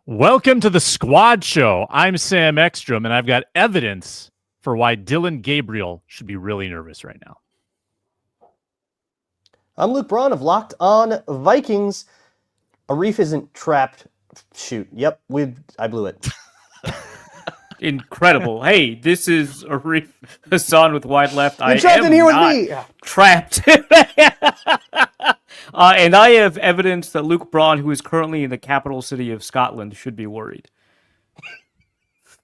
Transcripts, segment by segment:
Welcome to the Squad Show. I'm Sam Ekstrom, and I've got evidence for why Dillon Gabriel should be really nervous right now. I'm Luke Braun of Locked On Vikings. Arif isn't trapped. Shoot. Yep, I blew it. Incredible. Hey, this is Arif Hasan with wide left. You're trapped in here with me. Trapped. And I have evidence that Luke Braun, who is currently in the capital city of Scotland, should be worried.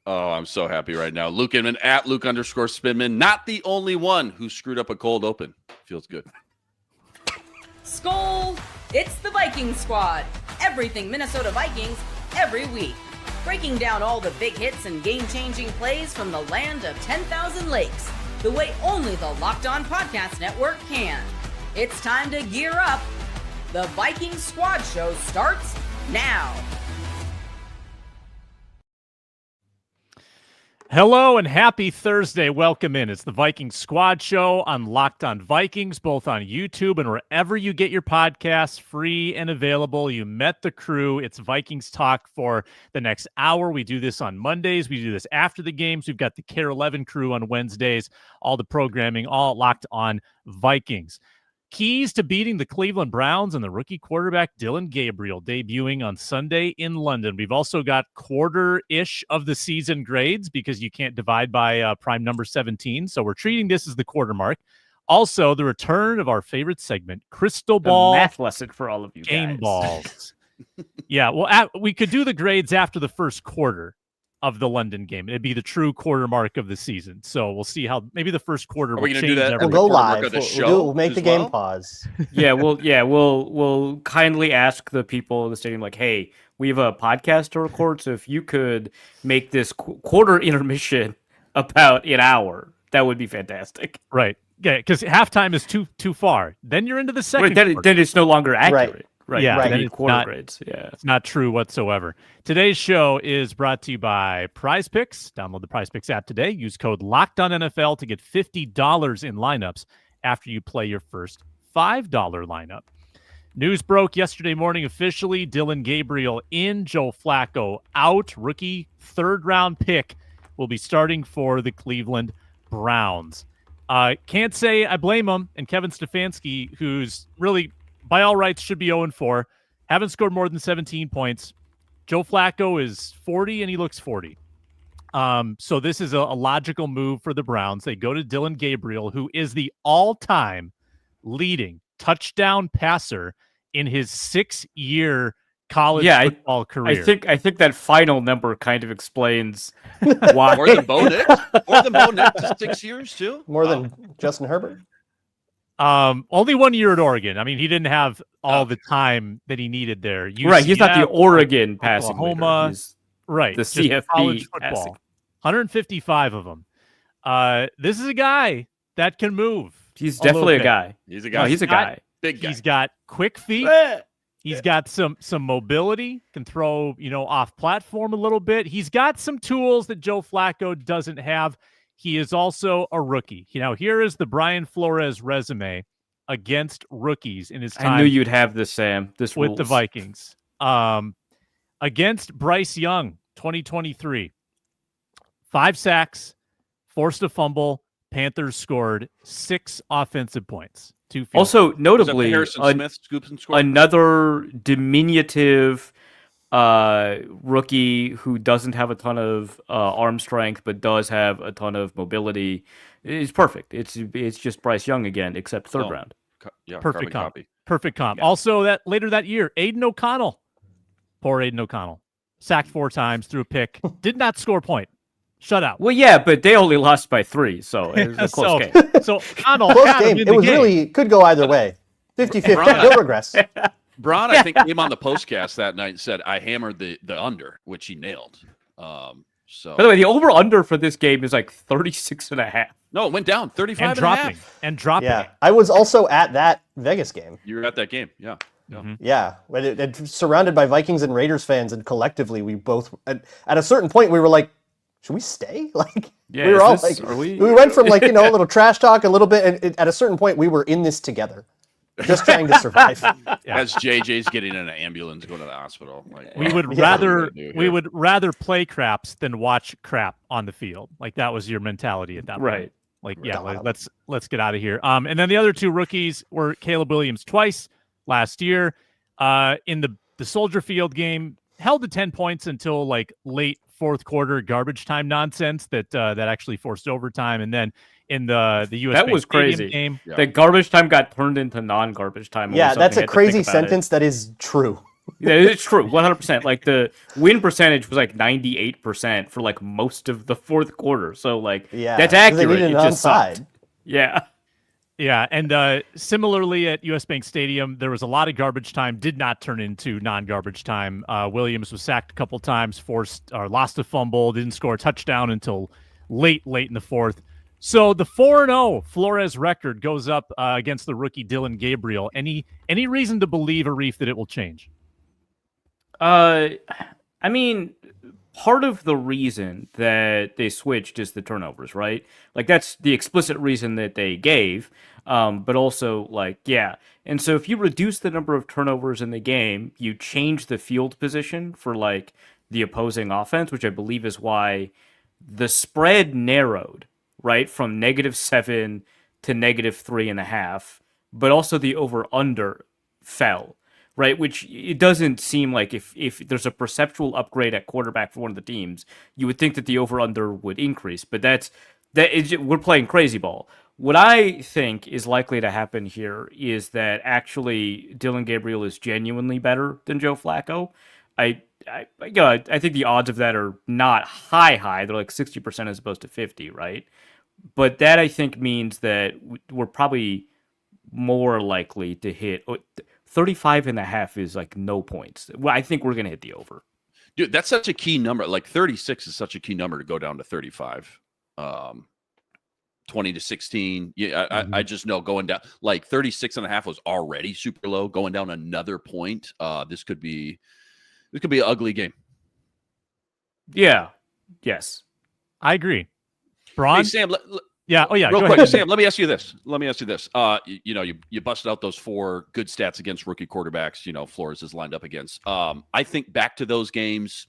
Oh, I'm so happy right now. Luke Inman at Luke_Spinman. Not the only one who screwed up a cold open. Feels good. Skol! It's the Viking Squad. Everything Minnesota Vikings every week. Breaking down all the big hits and game-changing plays from the land of 10,000 lakes. The way only the Locked On Podcast Network can. It's time to gear up. The Viking Squad Show starts now. Hello and happy Thursday. Welcome in. It's the Viking Squad Show on Locked On Vikings, both on YouTube and wherever you get your podcasts, free and available. You met the crew. It's Vikings Talk for the next hour. We do this on Mondays. We do this after the games. We've got the Care 11 crew on Wednesdays. All the programming, all Locked On Vikings. Keys to beating the Cleveland Browns and the rookie quarterback Dillon Gabriel debuting on Sunday in London. We've also got quarter-ish of the season grades because you can't divide by prime number 17. So we're treating this as the quarter mark. Also, the return of our favorite segment, Crystal Ball. Math lesson for all of you game guys. Balls. Yeah, well, we could do the grades after the first quarter of the London game. It'd be the true quarter mark of the season. So we'll see how maybe the first quarter will change. We'll go live. We'll make the game pause. We'll kindly ask the people in the stadium, like, hey, we have a podcast to record, so if you could make this quarter intermission about an hour, that would be fantastic. Right. Yeah, because halftime is too far. Then you're into the second. Then it's no longer accurate. Right. Yeah, right. Then it's Quarter not, grades. Yeah. It's not true whatsoever. Today's show is brought to you by Prize Picks. Download the Prize Picks app today. Use code LOCKEDONNFL to get $50 in lineups after you play your first $5 lineup. News broke yesterday morning officially. Dillon Gabriel in, Joe Flacco out. Rookie third-round pick will be starting for the Cleveland Browns. Can't say I blame him. And Kevin Stefanski, who's really by all rights should be 0-4. Haven't scored more than 17 points. Joe Flacco is 40, and he looks 40. So this is a logical move for the Browns. They go to Dillon Gabriel, who is the all-time leading touchdown passer in his 6-year college football career. I think that final number kind of explains why. More than Bo Nix? More than Bo Nix to 6 years, too? More than Justin Herbert? Only 1 year at Oregon. I mean, he didn't have all the time that he needed there. UCF, right, he's not the Oregon passing Oklahoma, leader. He's right, the CFP college football. 155 of them. This is a guy that can move. He's definitely a guy. He's a guy. No, he's a guy. Big guy. He's got quick feet. He's got some mobility, can throw, off platform a little bit. He's got some tools that Joe Flacco doesn't have. He is also a rookie. Here is the Brian Flores resume against rookies in his time. I knew you'd have this, Sam. This with rules. the Vikings. Against Bryce Young, 2023. 5 sacks, forced a fumble. Panthers scored 6 offensive points. 2 field Also, notably, Harrison Smith scoops and scores? Another diminutive rookie who doesn't have a ton of arm strength but does have a ton of mobility is perfect. It's just Bryce Young again, except third round. Perfect comp. Copy. Perfect comp. Yeah. Also, that later that year, Aiden O'Connell. Poor Aiden O'Connell. Sacked 4 times, threw a pick, did not score a point. Shutout. Well, yeah, but they only lost by 3, so it was a close game. So O'Connell Close had him game. in It the was game. really could go either way. 50-50. No regress. Braun, I think, came on the postcast that night and said, I hammered the under, which he nailed. So By the way, the over-under for this game is like 36.5. No, it went down 35 and dropping. Yeah. I was also at that Vegas game. You were at that game, yeah. Mm-hmm. Yeah. When it surrounded by Vikings and Raiders fans, and collectively we both, at a certain point, we were like, should we stay? Yeah, we were all like, we went from a little trash talk a little bit, and at a certain point we were in this together. Just trying to survive. As JJ's getting in an ambulance going to the hospital. Like, We would rather play craps than watch crap on the field. Like that was your mentality at that point. Right. Like, yeah, let's get out of here. And then the other two rookies were Caleb Williams twice last year. In the Soldier Field game, held to 10 points until like late fourth quarter garbage time nonsense that actually forced overtime. And then in the US that Bank was Stadium crazy. Game, The garbage time got turned into non-garbage time. Yeah, that's a crazy sentence that is true. Yeah, it's true, 100%. Like the win percentage was like 98% for like most of the fourth quarter. So like that's accurate. They needed it an just sucked. onside. Yeah. Yeah, and similarly at US Bank Stadium, there was a lot of garbage time, did not turn into non-garbage time. Williams was sacked a couple times, lost a fumble, didn't score a touchdown until late in the fourth. So the 4-0 Flores record goes up against the rookie Dillon Gabriel. Any reason to believe, Arif, that it will change? I mean, part of the reason that they switched is the turnovers, right? Like that's the explicit reason that they gave. But also like, yeah. And so if you reduce the number of turnovers in the game, you change the field position for like the opposing offense, which I believe is why the spread narrowed, right? From -7 to -3.5, but also the over-under fell. Right, which it doesn't seem like if there's a perceptual upgrade at quarterback for one of the teams, you would think that the over/under would increase. But we're playing crazy ball. What I think is likely to happen here is that actually Dillon Gabriel is genuinely better than Joe Flacco. I think the odds of that are not high. They're like 60% as opposed to 50, right? But that I think means that we're probably more likely to hit 35.5 is like no points. Well, I think we're going to hit the over. Dude, that's such a key number. Like 36 is such a key number to go down to 35. 20 to 16. Yeah, I just know going down like 36.5 was already super low. Going down another point. This could be an ugly game. Yeah. Yes. I agree. Braun? Hey, Sam, yeah. Oh, yeah. Real go quick, ahead. Sam, let me ask you this. You busted out those 4 good stats against rookie quarterbacks, Flores is lined up against. I think back to those games,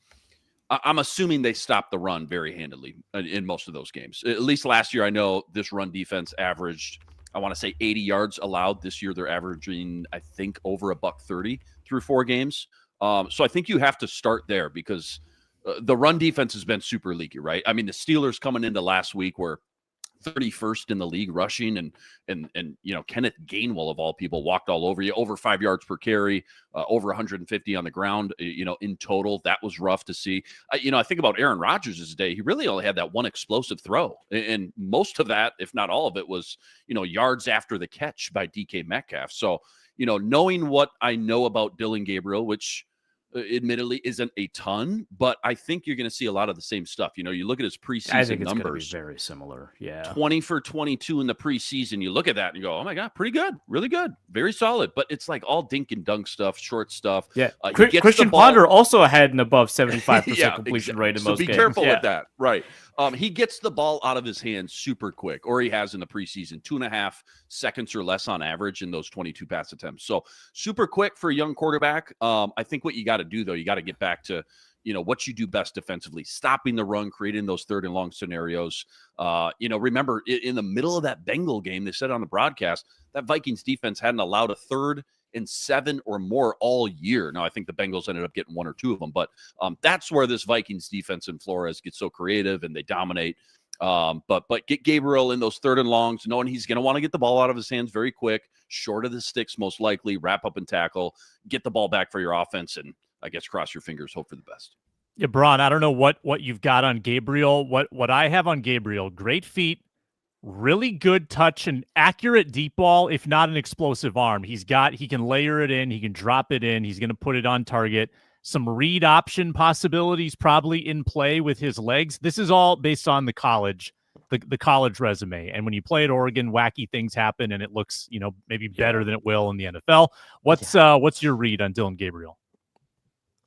I'm assuming they stopped the run very handily in most of those games. At least last year, I know this run defense averaged, I want to say 80 yards allowed. This year, they're averaging, I think, over $130 through 4 games. So I think you have to start there because the run defense has been super leaky, right? I mean, the Steelers coming into last week were 31st in the league rushing, and Kenneth Gainwell of all people walked all over you, over 5 yards per carry, over 150 on the ground, in total. That was rough to see. I think about Aaron Rodgers' day. He really only had that one explosive throw, and most of that, if not all of it, was yards after the catch by DK Metcalf. So knowing what I know about Dillon Gabriel, which admittedly isn't a ton, but I think you're going to see a lot of the same stuff. You look at his preseason I think it's numbers. going to be very similar. Yeah. 20 for 22 in the preseason. You look at that and you go, oh my God, pretty good. Really good. Very solid. But it's like all dink and dunk stuff, short stuff. Yeah. Christian Ponder also had an above 75% completion rate in most games. So be careful with that. Right. He gets the ball out of his hands super quick, or he has in the preseason, 2.5 seconds or less on average in those 22 pass attempts. So super quick for a young quarterback. I think what you got to do, though, you got to get back to, what you do best defensively, stopping the run, creating those 3rd and long scenarios. Remember in the middle of that Bengal game, they said on the broadcast that Vikings defense hadn't allowed a 3rd and 7 or more all year. Now, I think the Bengals ended up getting 1 or 2 of them, but that's where this Vikings defense and Flores get so creative and they dominate. But get Gabriel in those 3rd and longs, knowing he's going to want to get the ball out of his hands very quick, short of the sticks most likely, wrap up and tackle, get the ball back for your offense, and I guess cross your fingers, hope for the best. Yeah, Braun, I don't know what you've got on Gabriel. What I have on Gabriel, great feet, really good touch and accurate deep ball, if not an explosive arm. He can layer it in, he can drop it in, he's going to put it on target. Some read option possibilities probably in play with his legs. This is all based on the college resume. And when you play at Oregon, wacky things happen and it looks, maybe better than it will in the NFL. What's your read on Dillon Gabriel?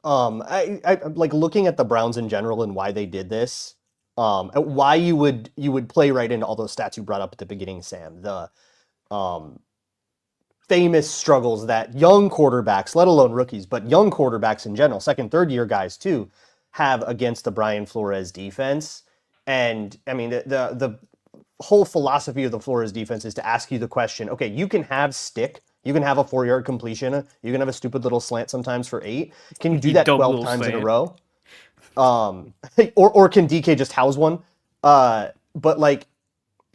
I like looking at the Browns in general and why they did this. Why you would play right into all those stats you brought up at the beginning, Sam. famous struggles that young quarterbacks, let alone rookies, but young quarterbacks in general, second, third year guys too, have against the Brian Flores defense. And I mean, the whole philosophy of the Flores defense is to ask you the question, okay, you can have stick, you can have a 4-yard completion, you can have a stupid little slant sometimes for 8. Can you do that 12 times in a row? Or can DK just house one? But like,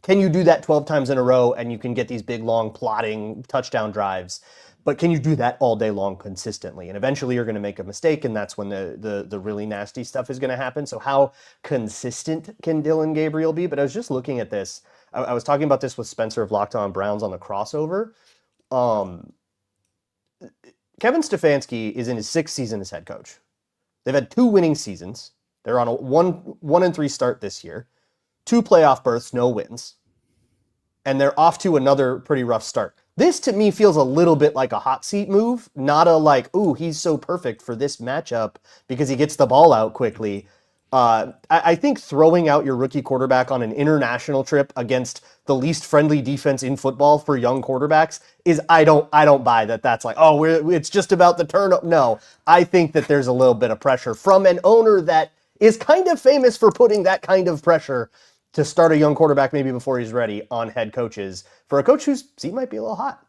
can you do that 12 times in a row and you can get these big, long, plotting touchdown drives? But can you do that all day long consistently? And eventually you're going to make a mistake, and that's when the really nasty stuff is going to happen. So how consistent can Dillon Gabriel be? But I was just looking at this. I was talking about this with Spencer of Locked On Browns on the crossover. Kevin Stefanski is in his 6th season as head coach. They've had 2 winning seasons. They're on a 1-3 start this year. 2 playoff berths, no wins. And they're off to another pretty rough start. This to me feels a little bit like a hot seat move, not a like, ooh, he's so perfect for this matchup because he gets the ball out quickly. I think throwing out your rookie quarterback on an international trip against the least friendly defense in football for young quarterbacks is I don't buy that. That's like, oh, it's just about the turn-up. No, I think that there's a little bit of pressure from an owner that is kind of famous for putting that kind of pressure to start a young quarterback maybe before he's ready on head coaches for a coach whose seat might be a little hot.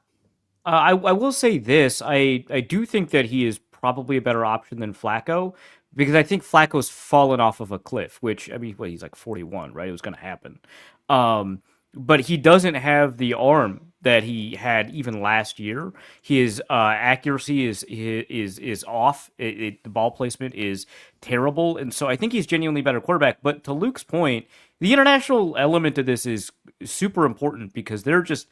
I will say this. I do think that he is probably a better option than Flacco, because I think Flacco's fallen off of a cliff, which, I mean, he's like 41, right? It was going to happen. But he doesn't have the arm that he had even last year. His accuracy is off. The ball placement is terrible. And so I think he's genuinely a better quarterback. But to Luke's point, the international element of this is super important because they're just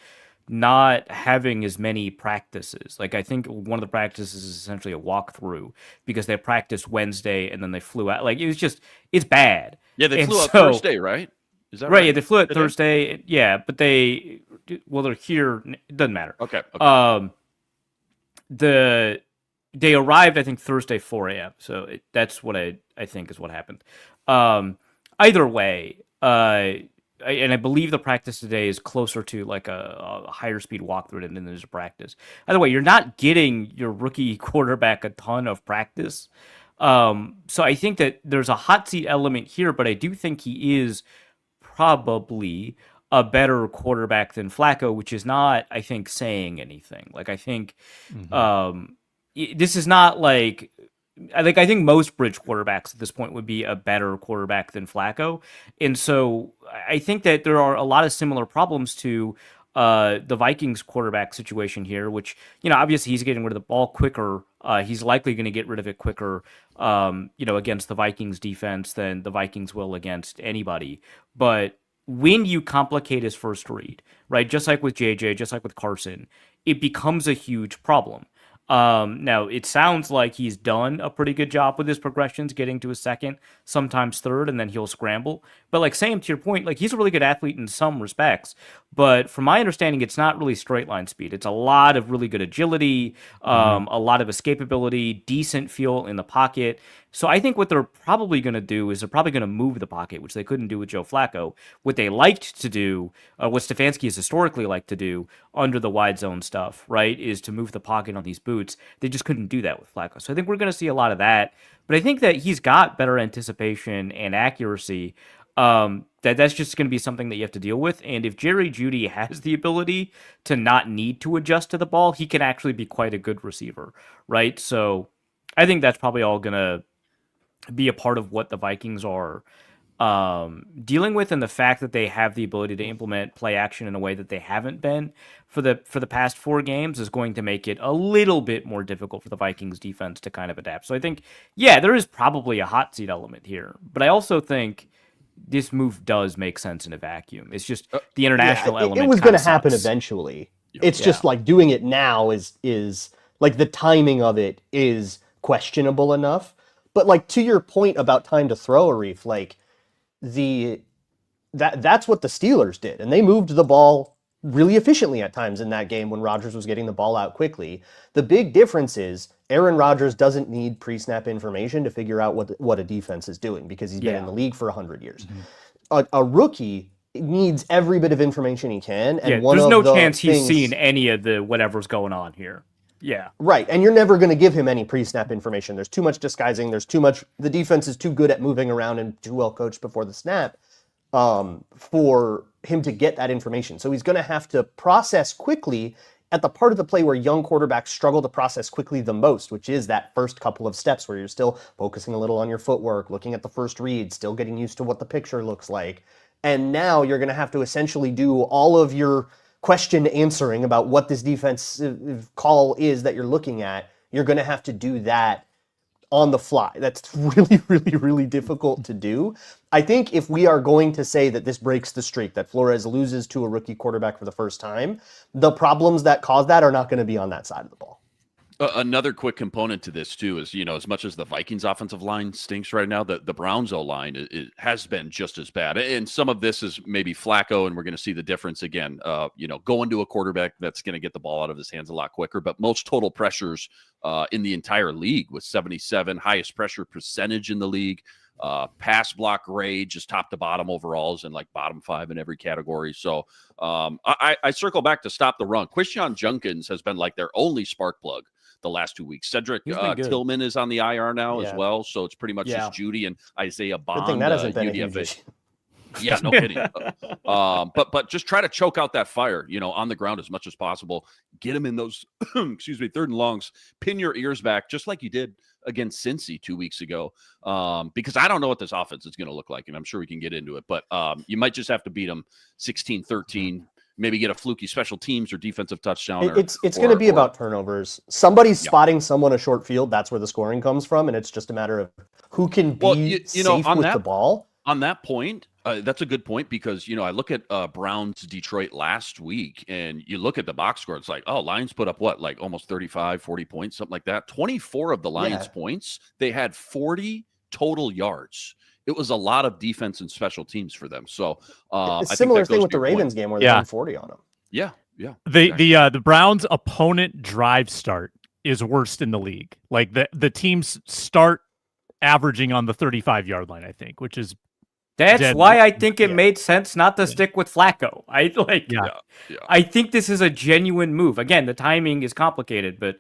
not having as many practices. Like, I think one of the practices is essentially a walkthrough because they practiced Wednesday and then they flew out. Like, it's bad. Yeah, they flew out Thursday, right? Is that right? Yeah, they flew out Thursday. Yeah, but they're here. It doesn't matter. Okay. They arrived, I think, Thursday 4 a.m. So that's what I think is what happened. Either way, and I believe the practice today is closer to like a higher speed walkthrough than there's a practice. Either way, you're not getting your rookie quarterback a ton of practice. So I think that there's a hot seat element here, but I do think he is probably a better quarterback than Flacco, which is not, I think, saying anything. Like, I think this is not like... I think most bridge quarterbacks at this point would be a better quarterback than Flacco. And so I think that there are a lot of similar problems to the Vikings quarterback situation here, which, obviously he's getting rid of the ball quicker. He's likely going to get rid of it quicker, against the Vikings defense than the Vikings will against anybody. But when you complicate his first read, right, just like with JJ, just like with Carson, it becomes a huge problem. Now, it sounds like he's done a pretty good job with his progressions, getting to his second, sometimes third, and then he'll scramble. But like Sam, to your point, like he's a really good athlete in some respects. But from my understanding, it's not really straight line speed. It's a lot of really good agility, a lot of escapability, decent feel in the pocket. So I think what they're probably going to do is they're probably going to move the pocket, which they couldn't do with Joe Flacco. What they liked to do, what Stefanski has historically liked to do under the wide zone stuff, right, is to move the pocket on these boots. They just couldn't do that with Flacco. So I think we're going to see a lot of that. But I think that he's got better anticipation and accuracy. That's just going to be something that you have to deal with. And if Jerry Jeudy has the ability to not need to adjust to the ball, he can actually be quite a good receiver, right? So I think that's probably all going to be a part of what the Vikings are dealing with, and the fact that they have the ability to implement play action in a way that they haven't been for the past 4 games is going to make it a little bit more difficult for the Vikings defense to kind of adapt. So I think, yeah, there is probably a hot seat element here, but I also think this move does make sense in a vacuum. It's just the international element. It was going to happen eventually. It's just like doing it now is like the timing of it is questionable enough. But like to your point about time to throw, Arif, like that's what the Steelers did, and they moved the ball really efficiently at times in that game when Rodgers was getting the ball out quickly. The big difference is Aaron Rodgers doesn't need pre-snap information to figure out what a defense is doing because he's been in the league for 100 years. A rookie, needs every bit of information he can. And there's no chance he's seen any of the whatever's going on here. Yeah. Right. And you're never going to give him any pre-snap information. There's too much disguising. The defense is too good at moving around and too well coached before the snap for him to get that information. So he's going to have to process quickly at the part of the play where young quarterbacks struggle to process quickly the most, which is that first couple of steps where you're still focusing a little on your footwork, looking at the first read, still getting used to what the picture looks like. And now you're going to have to essentially do all of your question answering about what this defensive call is that you're looking at. You're going to have to do that on the fly. That's really, really, really difficult to do. I think if we are going to say that this breaks the streak, that Flores loses to a rookie quarterback for the first time, the problems that cause that are not going to be on that side of the ball. Another quick component to this, too, is, as much as the Vikings offensive line stinks right now, the Browns O-line has been just as bad. And some of this is maybe Flacco, and we're going to see the difference again, going to a quarterback that's going to get the ball out of his hands a lot quicker. But most total pressures in the entire league was 77, highest pressure percentage in the league. Pass block grade, just top to bottom overalls, and like bottom 5 in every category. So I circle back to stop the run. Quishon Junkins has been like their only spark plug the last 2 weeks. Cedric Tillman is on the IR now as well. So it's pretty much just Judy and Isaiah Bond. Good thing that hasn't been a huge issue. Yeah, no kidding. But just try to choke out that fire, on the ground as much as possible. Get him in those, third and longs. Pin your ears back, just like you did against Cincy 2 weeks ago. Because I don't know what this offense is going to look like, and I'm sure we can get into it. But you might just have to beat them 16-13. Maybe get a fluky special teams or defensive touchdown. It's going to be about turnovers. Somebody's spotting someone a short field. That's where the scoring comes from, and it's just a matter of who can be safe with the ball. On that point, that's a good point because, I look at Browns Detroit last week and you look at the box score. It's like, Lions put up what, like almost 35, 40 points, something like that. 24 of the Lions points, they had 40 total yards. It was a lot of defense and special teams for them. So a similar thing with the Ravens game where they won 40 on them. Yeah. The Browns' opponent drive start is worst in the league. Like the teams start averaging on the 35-yard line, I think, which is That's why I think it made sense not to stick with Flacco. I think this is a genuine move. Again, the timing is complicated, but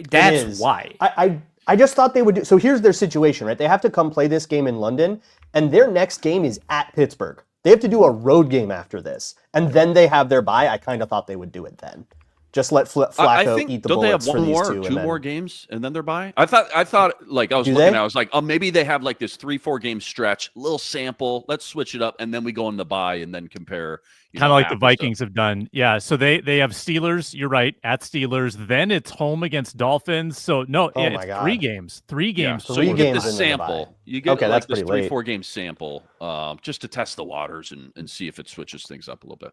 that's why. I just thought they would do. So here's their situation, right? They have to come play this game in London, and their next game is at Pittsburgh. They have to do a road game after this, and then they have their bye. I kind of thought they would do it then. Just let Flacco eat the bullets for these two. Two more games, and then they're bye? I thought, like, I was looking, I was like, maybe they have like this 3-4 game stretch, little sample. Let's switch it up, and then we go in the bye and then compare. Kind of like the Vikings have done. Yeah, so they have Steelers, you're right, at Steelers. Then it's home against Dolphins. So, it's 3 games. 3 games. Yeah. So you get the sample. You get like this 3-4 game sample just to test the waters and see if it switches things up a little bit.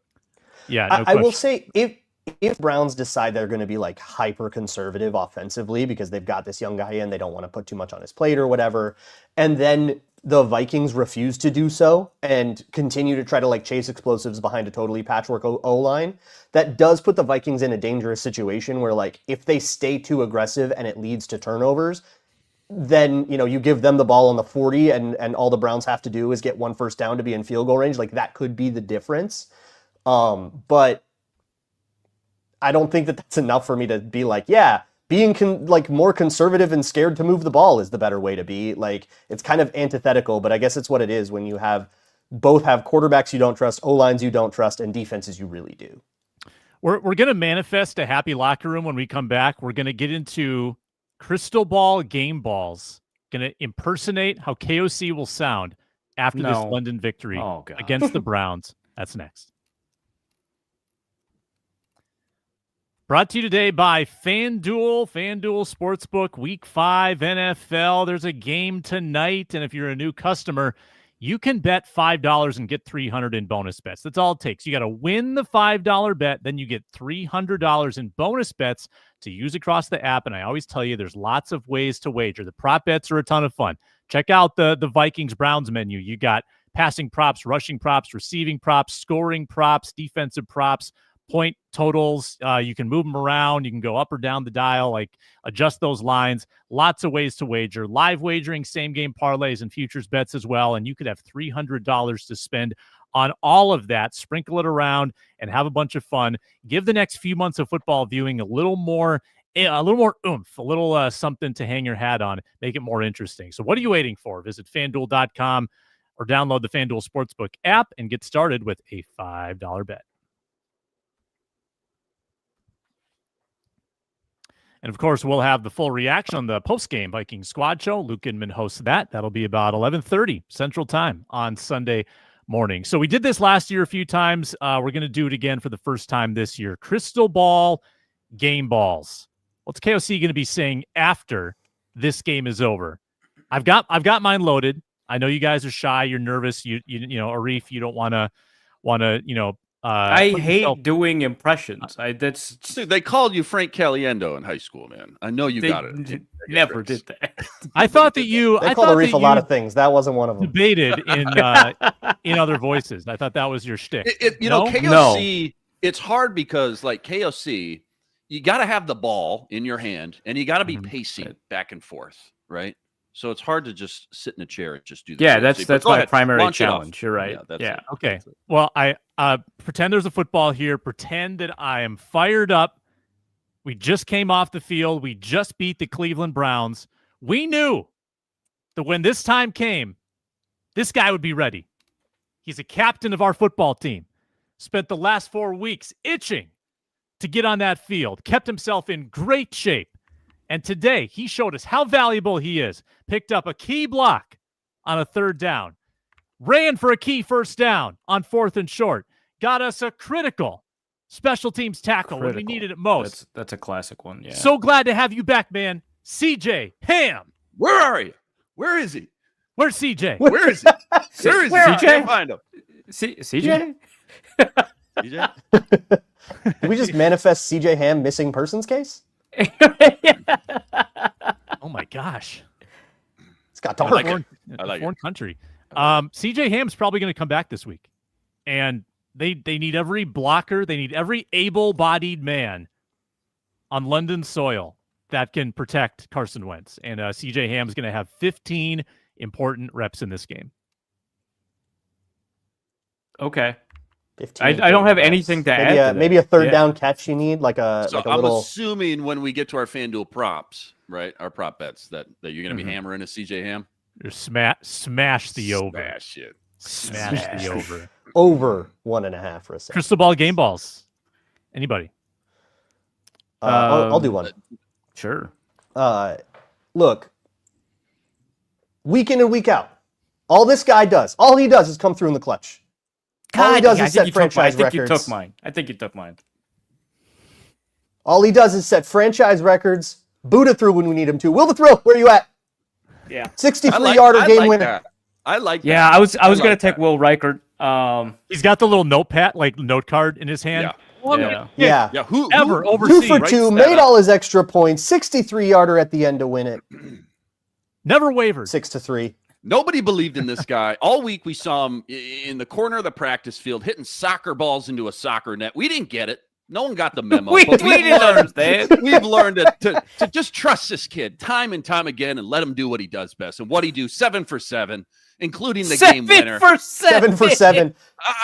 Yeah, I will say, if Browns decide they're going to be like hyper conservative offensively because they've got this young guy in, they don't want to put too much on his plate or whatever, and then the Vikings refuse to do so and continue to try to like chase explosives behind a totally patchwork O-line, that does put the Vikings in a dangerous situation where like if they stay too aggressive and it leads to turnovers, then you give them the ball on the 40 and all the Browns have to do is get 1 first down to be in field goal range. Like that could be the difference. But I don't think that that's enough for me to be like, being more conservative and scared to move the ball is the better way to be. Like, it's kind of antithetical, but I guess it's what it is when you both have quarterbacks you don't trust, O-lines you don't trust, and defenses you really do. We're going to manifest a happy locker room when we come back. We're going to get into crystal ball game balls. Going to impersonate how KOC will sound after this London victory against the Browns. That's next. Brought to you today by FanDuel Sportsbook, Week 5 NFL. There's a game tonight, and if you're a new customer, you can bet $5 and get $300 in bonus bets. That's all it takes. You got to win the $5 bet, then you get $300 in bonus bets to use across the app, and I always tell you there's lots of ways to wager. The prop bets are a ton of fun. Check out the Vikings-Browns menu. You got passing props, rushing props, receiving props, scoring props, defensive props, point totals. You can move them around. You can go up or down the dial, like adjust those lines. Lots of ways to wager. Live wagering, same game parlays, and futures bets as well. And you could have $300 to spend on all of that. Sprinkle it around and have a bunch of fun. Give the next few months of football viewing a little more oomph, a little something to hang your hat on, make it more interesting. So what are you waiting for? Visit FanDuel.com or download the FanDuel Sportsbook app and get started with a $5 bet. And, of course, we'll have the full reaction on the post-game Vikings squad show. Luke Inman hosts that. That'll be about 11:30 Central Time on Sunday morning. So we did this last year a few times. We're going to do it again for the first time this year. Crystal ball, game balls. What's KOC going to be saying after this game is over? I've got mine loaded. I know you guys are shy. You're nervous. You know, Arif, you don't want to, I hate doing impressions. Dude, they called you Frank Caliendo in high school, man. I know you got it. Never did that. I thought that They called Arif a lot of things. That wasn't one of them. Debated in other voices. I thought that was your shtick. KOC, it's hard because like KOC, you got to have the ball in your hand and you got to be pacing back and forth, right? So it's hard to just sit in a chair and just do that. Yeah, that's my primary challenge. You're right. Yeah. Okay. Well, I pretend there's a football here. Pretend that I am fired up. We just came off the field. We just beat the Cleveland Browns. We knew that when this time came, this guy would be ready. He's a captain of our football team. Spent the last 4 weeks itching to get on that field. Kept himself in great shape. And today, he showed us how valuable he is. Picked up a key block on a 3rd down. Ran for a key 1st down on 4th and short. Got us a critical special teams tackle when we needed it most. That's a classic one, yeah. So glad to have you back, man. CJ Ham. Where are you? Where is he? Where's CJ? Where is he? Where is he? CJ? I can't find him. CJ? CJ? Did we just manifest CJ Ham missing persons case? Oh my gosh. It's got dark. I like Foreign country. CJ Ham's probably going to come back this week. And they need every blocker. They need every able-bodied man on London soil that can protect Carson Wentz. And CJ Ham's going to have 15 important reps in this game. Okay. I don't have anything to add. Maybe a 3rd down catch you need, like a I'm little. assuming when we get to our FanDuel props, right, our prop bets, that you're going to be hammering a CJ Ham. You're smash the over. Smash it. Smash the over. Over 1.5 for a second. Crystal ball game balls. Anybody? I'll do one. Sure. Look, week in and week out, all this guy does, all he does is come through in the clutch. All he does is set franchise records. I think you took mine. All he does is set franchise records. Buddha through when we need him to. Will the Thrill, where are you at? Yeah. 63-yarder game winner. That. I like that. Yeah, I was going to take Will Reichert. He's got the little notepad, like note card in his hand. Yeah. Who overseas? 2 for 2, made all his extra points. 63-yarder at the end to win it. Never wavered. 6-3. Nobody believed in this guy. All week we saw him in the corner of the practice field hitting soccer balls into a soccer net. We didn't get it. No one got the memo. we didn't understand. We've learned to just trust this kid time and time again and let him do what he does best. And what he do, 7 for 7, including the game winner. 7 for 7.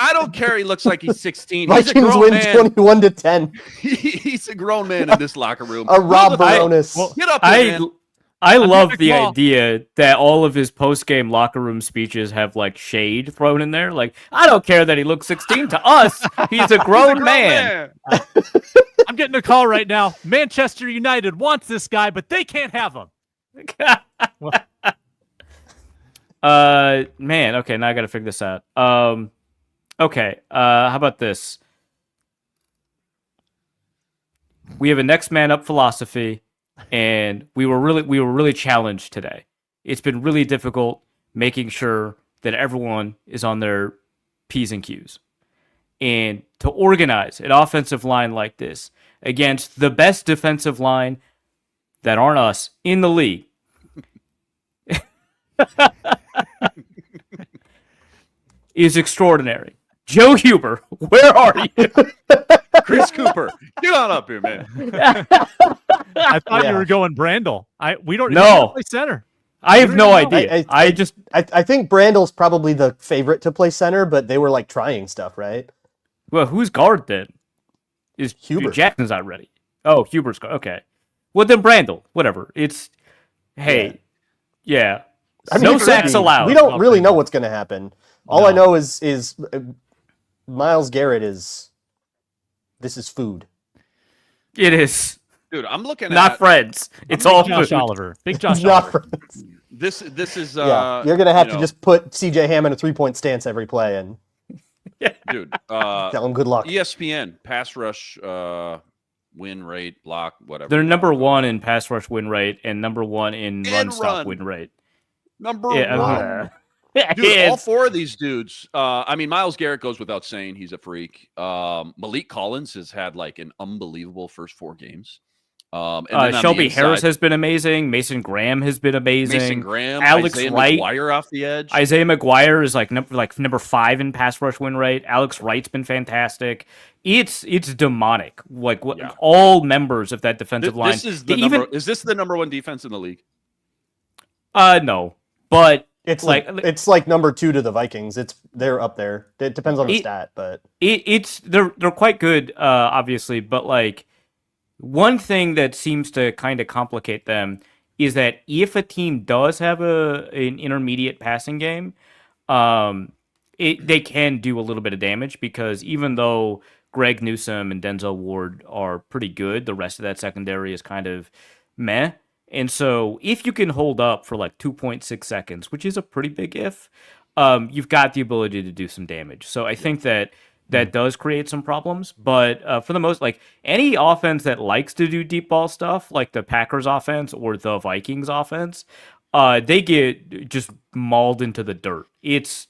I don't care. He looks like he's 16. Vikings win 21-10. He's a grown man in this locker room. A Rob Baronis. Get up there, man. I love the idea that all of his post-game locker room speeches have like shade thrown in there. Like, I don't care that he looks 16 to us. He's a grown man. I'm getting a call right now. Manchester United wants this guy, but they can't have him. Man, okay, now I got to figure this out. Okay, how about this? We have a next man up philosophy. And we were really challenged today. It's been really difficult making sure that everyone is on their P's and Q's. And to organize an offensive line like this against the best defensive line that aren't us in the league is extraordinary. Joe Huber, where are you? Chris Cooper, get on up here, man. I thought you Yeah. were going Brandel. We don't No. play center. I have no know. idea. I think Brandel's probably the favorite to play center, but they were like trying stuff, right? Well, who's guard then? Is Hubert. Jackson's not ready? Oh, Hubert's guard. Okay. Well, then Brandel. Whatever. It's yeah. I mean, No it could sacks be. allowed. We don't really know what's going to happen. All I know is Myles Garrett is food. It is Dude, I'm looking not at friends. It's all Josh food. Oliver. Big Josh Not Oliver. friends. this is Yeah, you're gonna have you to know, just put CJ Ham in a 3-point stance every play and dude. tell him good luck. ESPN pass rush win rate, block, whatever. They're number one in pass rush win rate and number one in run And stop run. win rate. Number Yeah, one. Dude, all four of these dudes. I mean, Myles Garrett goes without saying he's a freak. Malik Collins has had like an unbelievable first 4 games. And then on the Shelby Harris inside, has been amazing. Mason Graham has been amazing. Mason Graham, Alex Isaiah Wright. McGuire off the edge. Isaiah McGuire is like number 5 in pass rush win rate. Alex Wright's been fantastic. It's demonic. Like all members of that defensive line. This is is this the number 1 defense in the league? No, but It's like number 2 to the Vikings. They're up there. It depends on the stat, but they're quite good, obviously. But like one thing that seems to kind of complicate them is that if a team does have an intermediate passing game, they can do a little bit of damage because even though Greg Newsome and Denzel Ward are pretty good, the rest of that secondary is kind of meh. And so if you can hold up for like 2.6 seconds, which is a pretty big if, you've got the ability to do some damage. So I think that does create some problems. But for the most, like any offense that likes to do deep ball stuff, like the Packers offense or the Vikings offense, they get just mauled into the dirt. It's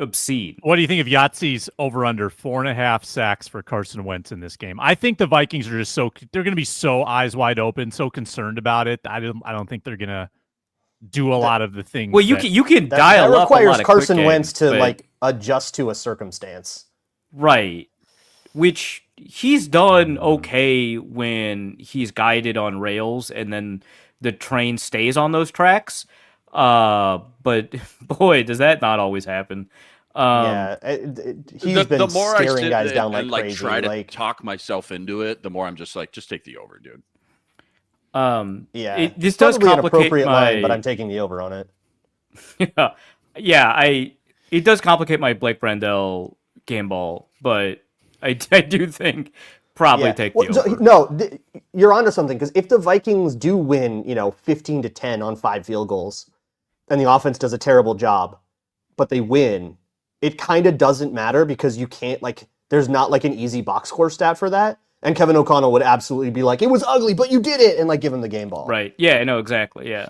obscene. What do you think of Yahtzee's over under 4.5 sacks for Carson Wentz in this game? I think the Vikings are just they're going to be so eyes wide open, so concerned about it. I don't think they're going to do a lot of the things. Well, you can dial that up a lot requires of Carson quick Wentz games, to like adjust to a circumstance. Right. Which he's done okay when he's guided on rails and then the train stays on those tracks. But boy, does that not always happen. He's been more I staring sit guys down and like crazy. Try to talk myself into it, the more I'm just like, just take the over, dude. This does probably an complicate appropriate my line, but I'm taking the over on it. It does complicate my Blake Brandel game ball, but I do think probably take the over. You're onto something because if the Vikings do win, 15-10 on 5 field goals, and the offense does a terrible job, but they win, it kind of doesn't matter because you can't there's not like an easy box score stat for that. And Kevin O'Connell would absolutely be like, "It was ugly, but you did it," and like give him the game ball. Right? Yeah. No. Exactly. Yeah.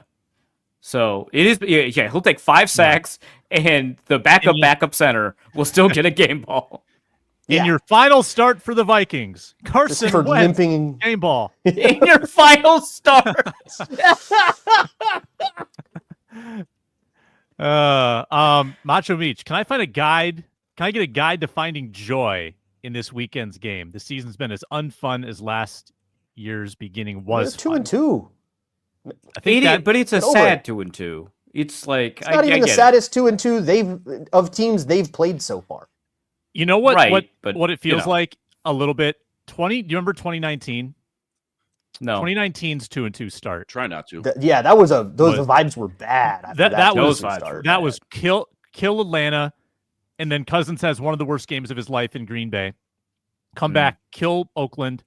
So it is. Yeah. He'll take 5 sacks, and the backup center will still get a game ball. In your final start for the Vikings, Carson for Wentz, limping game ball. In your final start. Macho Meach, can I find a guide? Can I get a guide to finding joy in this weekend's game? The season's been as unfun as last year's beginning was. 2-2. I think But it's a sad 2-2. It's like it's not even the saddest 2-2 of teams they've played so far. You know what? Right, what it feels like a little bit. Do you remember 2019? No. 2019's 2-2 start. Try not to. The vibes were bad. That was kill Atlanta, and then Cousins has one of the worst games of his life in Green Bay. Come back, kill Oakland,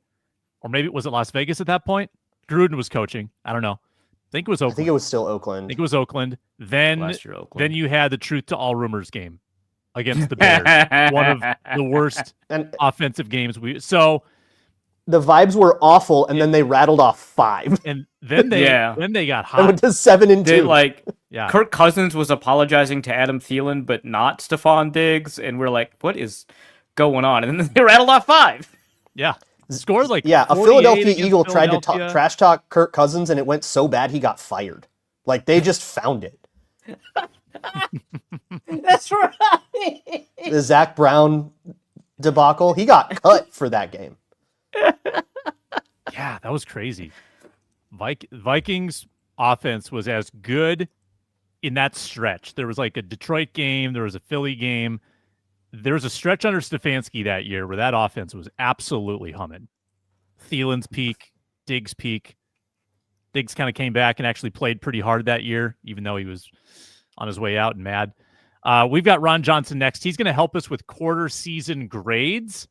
or maybe was it Las Vegas at that point? Gruden was coaching. I don't know. I think it was Oakland. I think it was still Oakland. I think it was Oakland. Then Last year, Oakland. Then you had the truth to all rumors game against the Bears. One of the worst offensive games the vibes were awful, and then they rattled off 5. And then they got hot. They went to 7-2. Kirk Cousins was apologizing to Adam Thielen, but not Stephon Diggs, and we're like, what is going on? And then they rattled off 5. Yeah. Scored like a 48 Philadelphia against Eagle tried to Philadelphia. trash talk Kirk Cousins, and it went so bad he got fired. Like they just found it. That's right. The Zach Brown debacle. He got cut for that game. Yeah, that was crazy. Vikings offense was as good in that stretch. There was like a Detroit game. There was a Philly game. There was a stretch under Stefanski that year where that offense was absolutely humming. Thielen's peak, Diggs' peak. Diggs kind of came back and actually played pretty hard that year, even though he was on his way out and mad. We've got Ron Johnson next. He's going to help us with quarter season grades,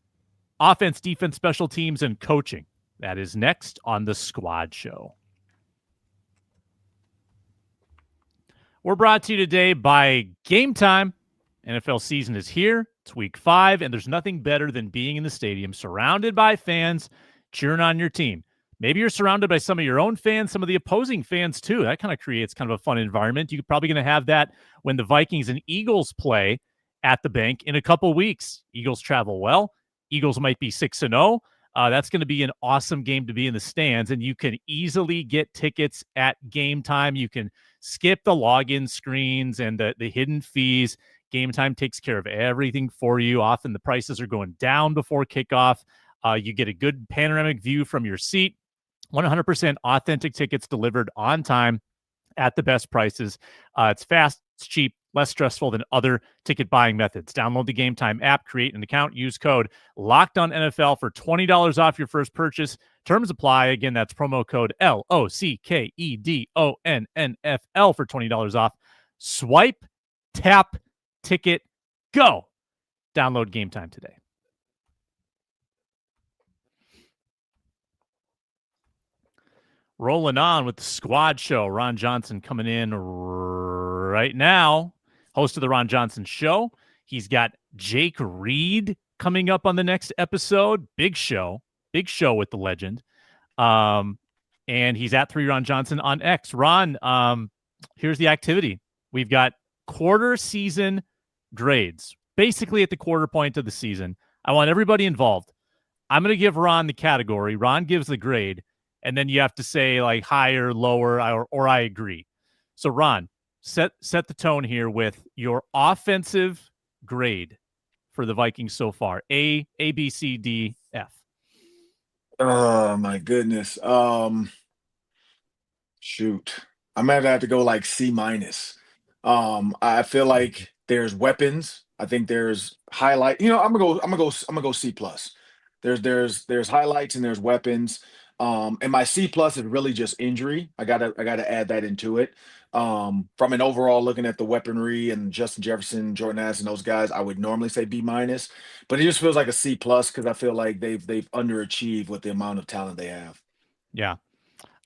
offense, defense, special teams, and coaching. That is next on the Squad Show. We're brought to you today by Game Time. NFL season is here. It's week 5, and there's nothing better than being in the stadium surrounded by fans cheering on your team. Maybe you're surrounded by some of your own fans, some of the opposing fans too. That kind of creates kind of a fun environment. You're probably going to have that when the Vikings and Eagles play at the bank in a couple weeks. Eagles travel well. Eagles might be 6-0. That's going to be an awesome game to be in the stands, and you can easily get tickets at Game Time. You can skip the login screens and the hidden fees. Game Time takes care of everything for you. Often the prices are going down before kickoff. You get a good panoramic view from your seat. 100% authentic tickets delivered on time at the best prices. It's fast, it's cheap, less stressful than other ticket buying methods. Download the Game Time app, create an account, use code LOCKEDONNFL for $20 off your first purchase. Terms apply. Again, that's promo code LOCKEDONNFL for $20 off. Swipe, tap, ticket, go. Download Game Time today. Rolling on with the Squad Show. Ron Johnson coming in right now. Host of the Ron Johnson Show. He's got Jake Reed coming up on the next episode. Big show with the legend. And he's at 3 Ron Johnson on X. Ron, here's the activity. We've got quarter season grades, basically at the quarter point of the season. I want everybody involved. I'm going to give Ron the category. Ron gives the grade. And then you have to say like higher, lower, or I agree. So Ron, set the tone here with your offensive grade for the Vikings so far. A, B, C, D, F. Oh my goodness. Shoot. I'm gonna have to go like C minus. I feel like there's weapons. I think there's highlight. I'm gonna go C plus. There's highlights and there's weapons. And my C plus is really just injury. I gotta add that into it. From an overall looking at the weaponry and Justin Jefferson, Jordan Addison, those guys, I would normally say B minus, but it just feels like a C plus because I feel like they've underachieved with the amount of talent they have. Yeah.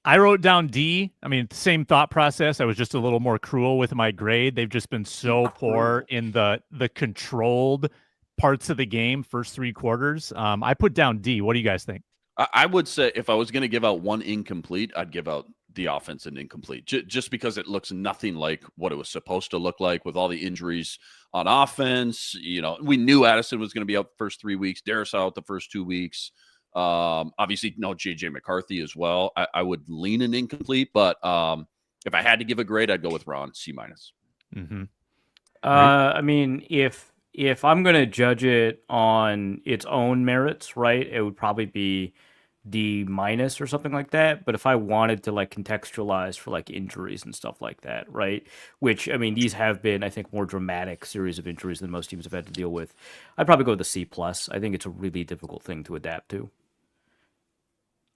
I wrote down D. I mean, same thought process. I was just a little more cruel with my grade. They've just been so poor in the controlled parts of the game, first 3 quarters. I put down D. What do you guys think? I would say if I was going to give out one incomplete, I'd give out the offense an incomplete, just because it looks nothing like what it was supposed to look like with all the injuries on offense. We knew Addison was going to be out the first 3 weeks. Darius out the first 2 weeks. Obviously, no JJ McCarthy as well. I would lean an incomplete, but if I had to give a grade, I'd go with Ron, C minus. Mm-hmm. I mean, if I'm going to judge it on its own merits, right, it would probably be D minus or something like that. But if I wanted to like contextualize for like injuries and stuff like that, right, which I mean, these have been, I think, more dramatic series of injuries than most teams have had to deal with, I'd probably go with the C plus. I think it's a really difficult thing to adapt to.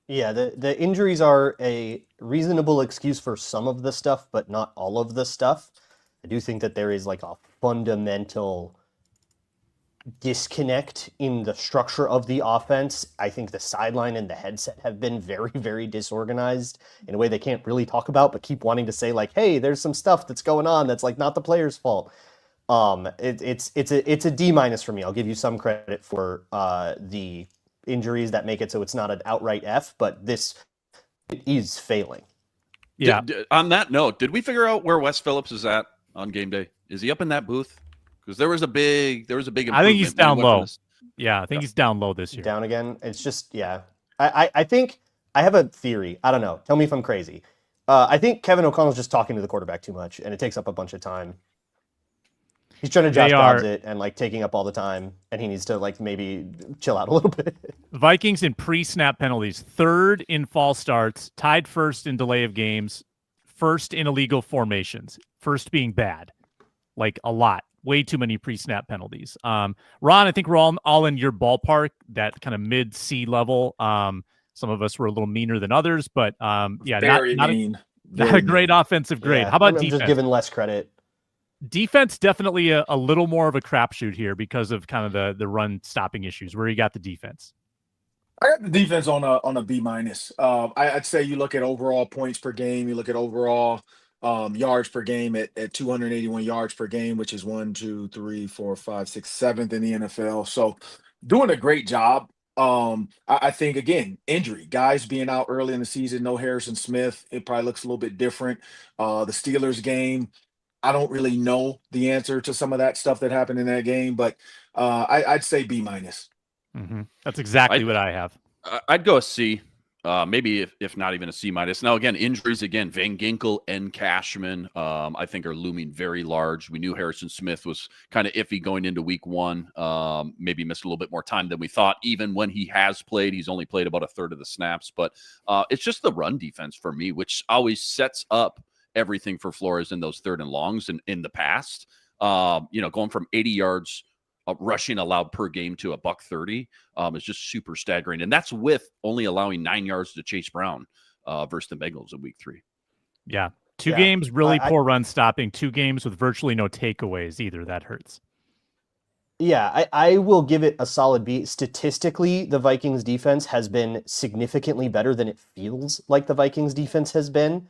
Yeah, the injuries are a reasonable excuse for some of the stuff, but not all of the stuff. I do think that there is like a fundamental disconnect in the structure of the offense. I think the sideline and the headset have been very, very disorganized in a way they can't really talk about, but keep wanting to say like, hey, there's some stuff that's going on that's like not the player's fault. It's a D minus for me. I'll give you some credit for the injuries that make it so it's not an outright F, but it is failing. Yeah. On that note, did we figure out where Wes Phillips is at on game day? Is he up in that booth? Because there was a big improvement. I think he's down low. Yeah, I think he's down low this year. Down again. It's just, yeah. I think I have a theory. I don't know. Tell me if I'm crazy. I think Kevin O'Connell's just talking to the quarterback too much, and it takes up a bunch of time. He's trying to Josh They Dobbs are- it and like taking up all the time, and he needs to like maybe chill out a little bit. Vikings in pre-snap penalties, third in false starts, tied first in delay of games, first in illegal formations, first being bad, like a lot, way too many pre-snap penalties. Ron, I think we're all in your ballpark, that kind of mid-C level. Some of us were a little meaner than others, but yeah, Very not mean. not a Very great mean. offensive grade. Yeah, How about I'm defense? just giving less credit. Defense definitely a little more of a crapshoot here because of kind of the run stopping issues. Where you got the defense? I got the defense on a B minus. I'd say you look at overall points per game, you look at overall yards per game at 281 yards per game, which is 1, 2, 3, 4, 5, 6, 7th in the NFL. So doing a great job. I think again, injury, guys being out early in the season, no Harrison Smith, it probably looks a little bit different. The Steelers game, I don't really know the answer to some of that stuff that happened in that game, but I'd say B minus. Mm-hmm. That's exactly what I have. I'd go a C, maybe if not even a C minus. Now, again, injuries again, Van Ginkel and Cashman, I think are looming very large. We knew Harrison Smith was kind of iffy going into week 1, maybe missed a little bit more time than we thought. Even when he has played, he's only played about a third of the snaps. But it's just the run defense for me, which always sets up everything for Flores in those 3rd and longs and in the past. Going from 80 yards rushing allowed per game to $130 is just super staggering. And that's with only allowing 9 yards to Chase Brown versus the Bengals in week 3. Yeah. Two games, really I- poor run stopping, 2 games with virtually no takeaways either. That hurts. Yeah, I will give it a solid B. Statistically, the Vikings defense has been significantly better than it feels like the Vikings defense has been,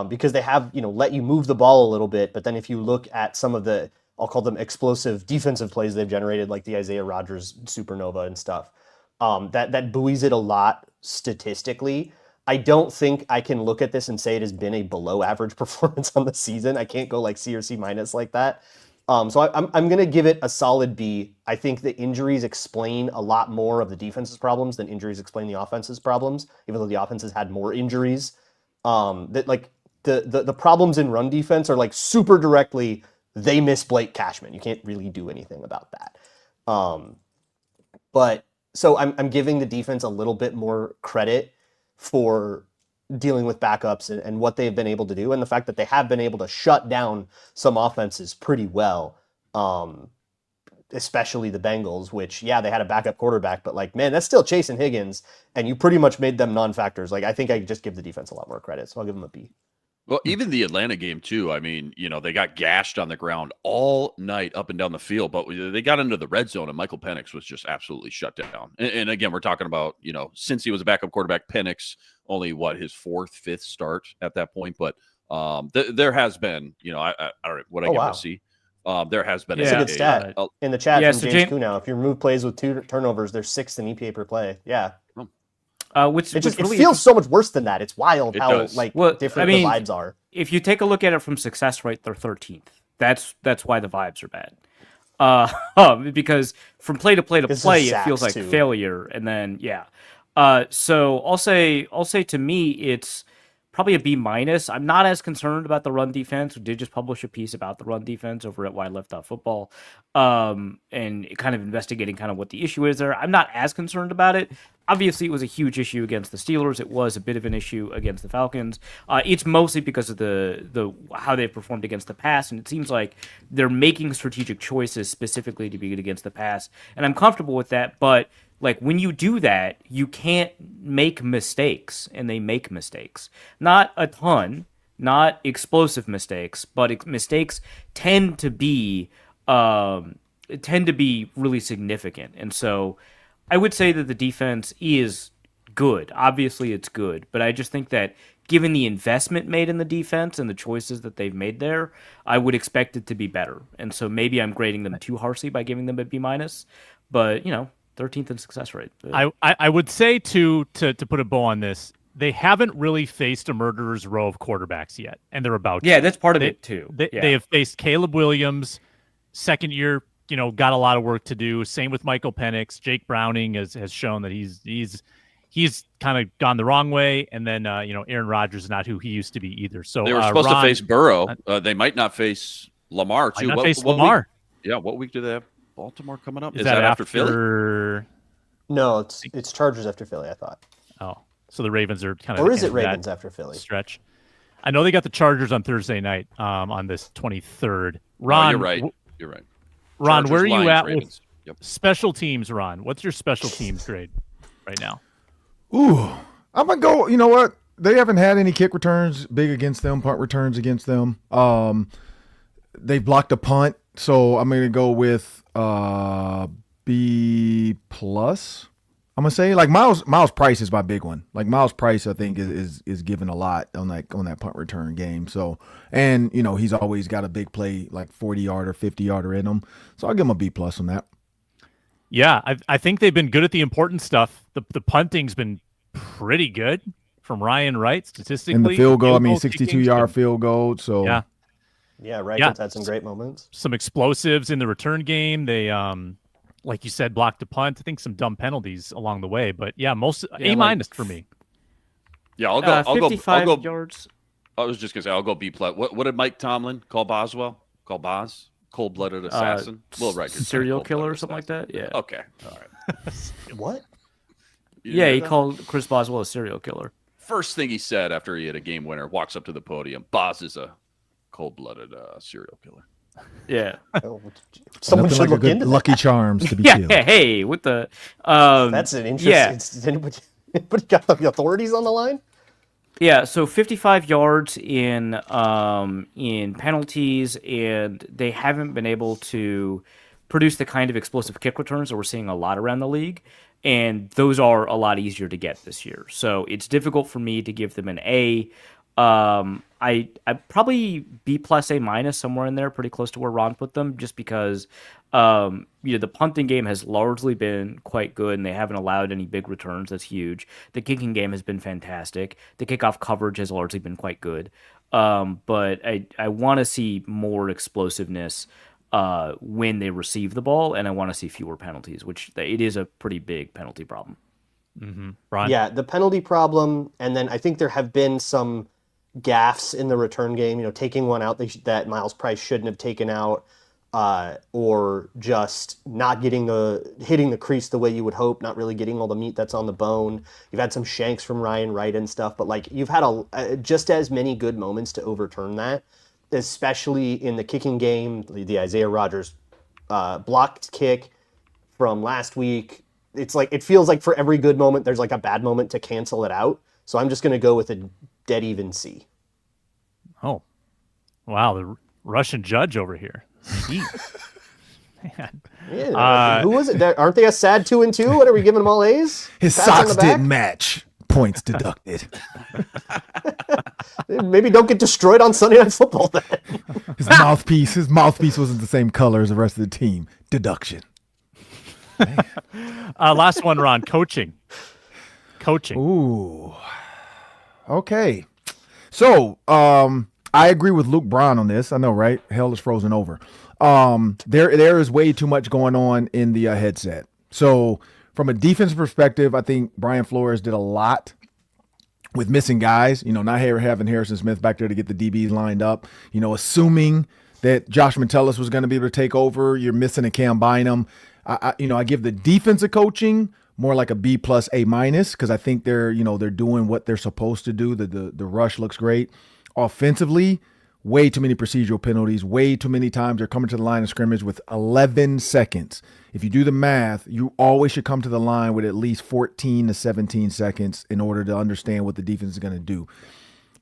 because they have, let you move the ball a little bit. But then if you look at some of the, I'll call them explosive defensive plays they've generated, like the Isaiah Rodgers supernova and stuff, that buoys it a lot statistically. I don't think I can look at this and say it has been a below average performance on the season. I can't go like C or C minus like that. So I'm going to give it a solid B. I think the injuries explain a lot more of the defense's problems than injuries explain the offense's problems, even though the offense has had more injuries. That like the problems in run defense are like super directly, they miss Blake Cashman. You can't really do anything about that. But so I'm giving the defense a little bit more credit for dealing with backups and what they've been able to do, and the fact that they have been able to shut down some offenses pretty well, especially the Bengals, which, yeah, they had a backup quarterback, but like, man, that's still Chase and Higgins, and you pretty much made them non-factors. Like, I think I just give the defense a lot more credit, so I'll give them a B. Well, even the Atlanta game, too. I mean, they got gashed on the ground all night up and down the field, but they got into the red zone, and Michael Penix was just absolutely shut down. And again, we're talking about, since he was a backup quarterback, Penix, only his 4th, 5th start at that point. But there has been, I don't know what I give it a C. There has been It's a good stat. In the chat from James Kunow, if you remove plays with 2 turnovers, they're 6th in EPA per play. Yeah. It feels so much worse than that. It's wild how does. different the vibes are. If you take a look at it from success rate, they're 13th. That's why the vibes are bad. Because from play to play to play, it feels like failure. And then so I'll say to me it's probably a B minus. I'm not as concerned about the run defense. We did just publish a piece about the run defense over at whyleft.football, and kind of investigating kind of what the issue is there. I'm not as concerned about it. Obviously, it was a huge issue against the Steelers. It was a bit of an issue against the Falcons. It's mostly because of the how they've performed against the pass, and it seems like they're making strategic choices specifically to be good against the pass, and I'm comfortable with that. But like when you do that, you can't make mistakes, and they make mistakes. Not a ton, not explosive mistakes, but mistakes tend to be really significant, and so I would say that the defense is good. Obviously, it's good, but I just think that given the investment made in the defense and the choices that they've made there, I would expect it to be better. And so maybe I'm grading them too harshly by giving them a B minus, but 13th in success rate. I would say to put a bow on this, they haven't really faced a murderer's row of quarterbacks yet, and they're about to. Yeah, that's part of it too. They have faced Caleb Williams, second year. Got a lot of work to do. Same with Michael Penix. Jake Browning has shown that he's kind of gone the wrong way. And then Aaron Rodgers is not who he used to be either. So they were supposed to face Burrow. They might not face Lamar Why too. not What, face what Lamar? Week, what week do they have Baltimore coming up? Is that after Philly? No, it's Chargers after Philly, I thought. Oh, so the Ravens are kind of. Or is it Ravens after Philly? Stretch. I know they got the Chargers on Thursday night. On this 23rd. Ron, you're right. You're right. Ron, Chargers, where are you Lions, at Ravens. with special teams, Ron? What's your special teams grade right now? Ooh, I'm gonna go. You know what? They haven't had any kick returns big against them, punt returns against them. They've blocked a punt, so I'm gonna go with B plus. I'm gonna say like Miles Price is my big one. Like Miles Price, I think is given a lot on that punt return game. So, and you know he's always got a big play like 40-yarder, 50-yarder in him. So I'll give him a B plus on that. Yeah, I think they've been good at the important stuff. The punting's been pretty good from Ryan Wright statistically. And the field goal, 62-yard field goal. So yeah, Wright's had some great moments. Some explosives in the return game. They like you said, blocked a punt. I think some dumb penalties along the way, but yeah, A minus for me. Yeah, I'll go. 55 yards. I was just gonna say I'll go B plus. What did Mike Tomlin call Boswell? Call Boz? Cold-blooded assassin? Serial killer or something like that? Yeah. Okay. All right. What? Yeah, he called Chris Boswell a serial killer. First thing he said after he hit a game winner, walks up to the podium. Boz is a cold-blooded serial killer. Yeah. Someone Nothing should like look a good into Lucky Charms to be Yeah, killed. hey, with the That's an interesting. Yeah. Anybody got the authorities on the line? Yeah, so 55 yards in penalties, and they haven't been able to produce the kind of explosive kick returns that we're seeing a lot around the league, and those are a lot easier to get this year. So it's difficult for me to give them an A. I probably B plus A minus, somewhere in there, pretty close to where Ron put them, just because the punting game has largely been quite good, and they haven't allowed any big returns. That's huge. The kicking game has been fantastic. The kickoff coverage has largely been quite good. But I want to see more explosiveness when they receive the ball, and I want to see fewer penalties, which it is a pretty big penalty problem. Mm-hmm. Ron? Yeah, the penalty problem, and then I think there have been some gaffes in the return game. Taking one out that Miles Price shouldn't have taken out, or just not hitting the crease the way you would hope, not really getting all the meat that's on the bone. You've had some shanks from Ryan Wright and stuff, but like you've had just as many good moments to overturn that, especially in the kicking game. The Isaiah Rodgers blocked kick from last week. It feels like for every good moment, there's like a bad moment to cancel it out. So I'm just going to go with a dead even C. Oh, wow. The Russian judge over here. Man. Yeah, who was it? Aren't they a sad 2-2? What are we giving them all A's? His Pats on socks the back? didn't match. Points deducted. Maybe don't get destroyed on Sunday Night Football then. His mouthpiece wasn't the same color as the rest of the team. Deduction. Last one, Ron. Coaching. Ooh. Okay. So, I agree with Luke Braun on this. I know, right? Hell is frozen over. There is way too much going on in the headset. So, from a defensive perspective, I think Brian Flores did a lot with missing guys. Not having Harrison Smith back there to get the DBs lined up. Assuming that Josh Metellus was going to be able to take over. You're missing a Cam Bynum. I give the defensive coaching more like a B plus A minus, because I think they're doing what they're supposed to do. The rush looks great. Offensively, way too many procedural penalties. Way too many times they're coming to the line of scrimmage with 11 seconds. If you do the math, you always should come to the line with at least 14 to 17 seconds in order to understand what the defense is going to do.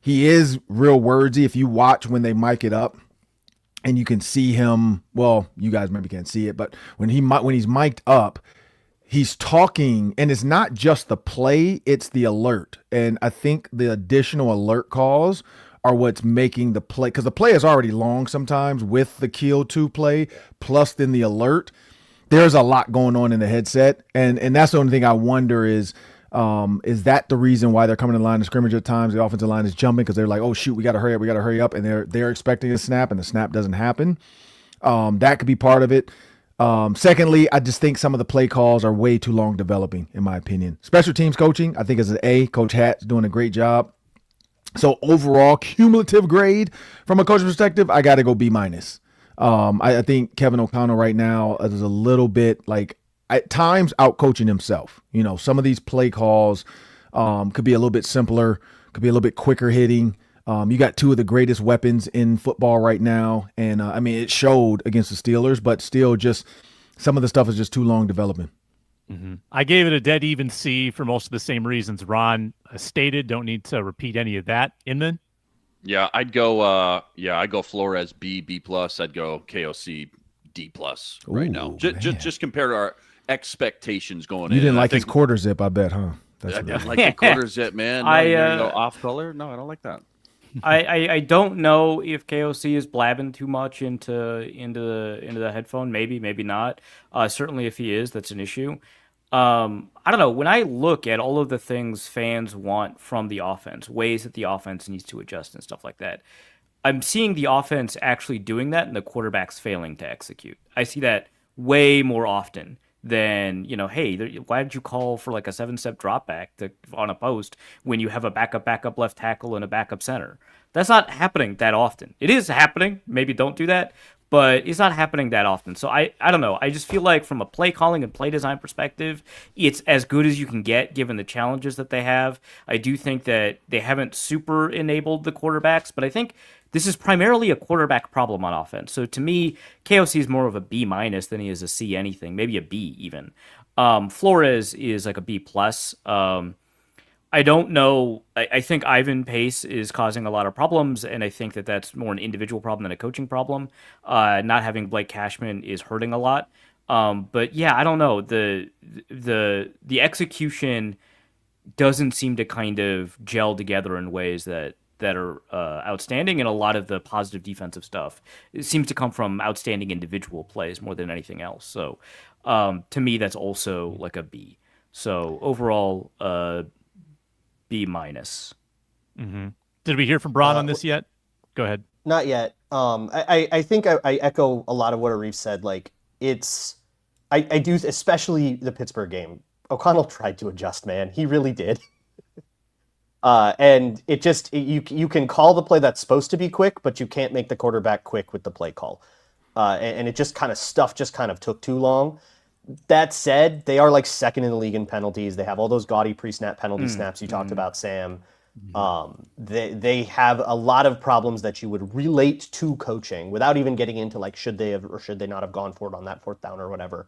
He is real wordsy. If you watch when they mic it up, and you can see him, well, you guys maybe can't see it, but when he's mic'd up, he's talking, and it's not just the play, it's the alert. And I think the additional alert calls are what's making the play, because the play is already long sometimes with the kill to play, plus then the alert. There's a lot going on in the headset, and that's the only thing I wonder is that the reason why they're coming to the line of scrimmage at times? The offensive line is jumping because they're like, oh shoot, we got to hurry up, and they're expecting a snap, and the snap doesn't happen. That could be part of it. Secondly, I just think some of the play calls are way too long developing, in my opinion. Special teams coaching, I think, is an A. Coach Hatt's doing a great job. So overall, cumulative grade from a coach's perspective, I got to go B minus. I think Kevin O'Connell right now is a little bit like at times out coaching himself. Some of these play calls could be a little bit simpler, could be a little bit quicker hitting. You got two of the greatest weapons in football right now. And it showed against the Steelers, but still just some of the stuff is just too long developing. Mm-hmm. I gave it a dead even C for most of the same reasons Ron stated. Don't need to repeat any of that. Inman? Yeah, I'd go Flores B plus. I'd go KOC D plus right now. Just compare to our expectations going in. You didn't like his quarter zip, I bet, huh? I didn't like the quarter zip, man. No, I go off color. No, I don't like that. I don't know if KOC is blabbing too much into the headphone. Maybe not. Certainly, if he is, that's an issue. I don't know. When I look at all of the things fans want from the offense, ways that the offense needs to adjust and stuff like that, I'm seeing the offense actually doing that and the quarterback's failing to execute. I see that way more often than, hey, why did you call for like a 7-step drop back on a post when you have a backup left tackle and a backup center? That's not happening that often. It is happening. Maybe don't do that. But it's not happening that often. So I don't know. I just feel like from a play calling and play design perspective, it's as good as you can get given the challenges that they have. I do think that they haven't super enabled the quarterbacks, but I think this is primarily a quarterback problem on offense. So to me, KOC is more of a B minus than he is a C anything, maybe a B even. Flores is like a B plus. I don't know. I think Ivan Pace is causing a lot of problems, and I think that that's more an individual problem than a coaching problem. Not having Blake Cashman is hurting a lot. But yeah, I don't know. The execution doesn't seem to kind of gel together in ways that are outstanding, and a lot of the positive defensive stuff it seems to come from outstanding individual plays more than anything else. So to me, that's also like a B. So overall, B minus. Mm-hmm. Did we hear from Braun on this yet? Go ahead. Not yet. I think I echo a lot of what Arif said. Like I do, especially the Pittsburgh game. O'Connell tried to adjust, man. He really did. And you can call the play that's supposed to be quick, but you can't make the quarterback quick with the play call. And it just kind of took too long. That said, they are like second in the league in penalties. They have all those gaudy pre-snap penalty snaps you talked about, Sam. They have a lot of problems that you would relate to coaching without even getting into like should they have or should they not have gone for it on that 4th down or whatever.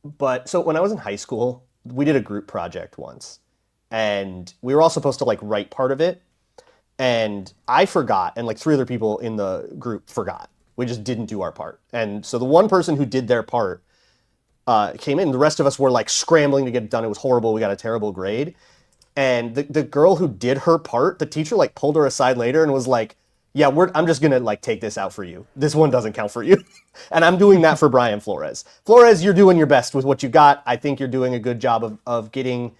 But so when I was in high school, we did a group project once, and we were all supposed to like write part of it, and I forgot, and like 3 other people in the group forgot. We just didn't do our part. And so the one person who did their part came in. The rest of us were like scrambling to get it done. It was horrible. We got a terrible grade. And the girl who did her part, the teacher like pulled her aside later and was like, yeah, I'm just going to like take this out for you. This one doesn't count for you. And I'm doing that for Brian Flores. Flores, you're doing your best with what you got. I think you're doing a good job of getting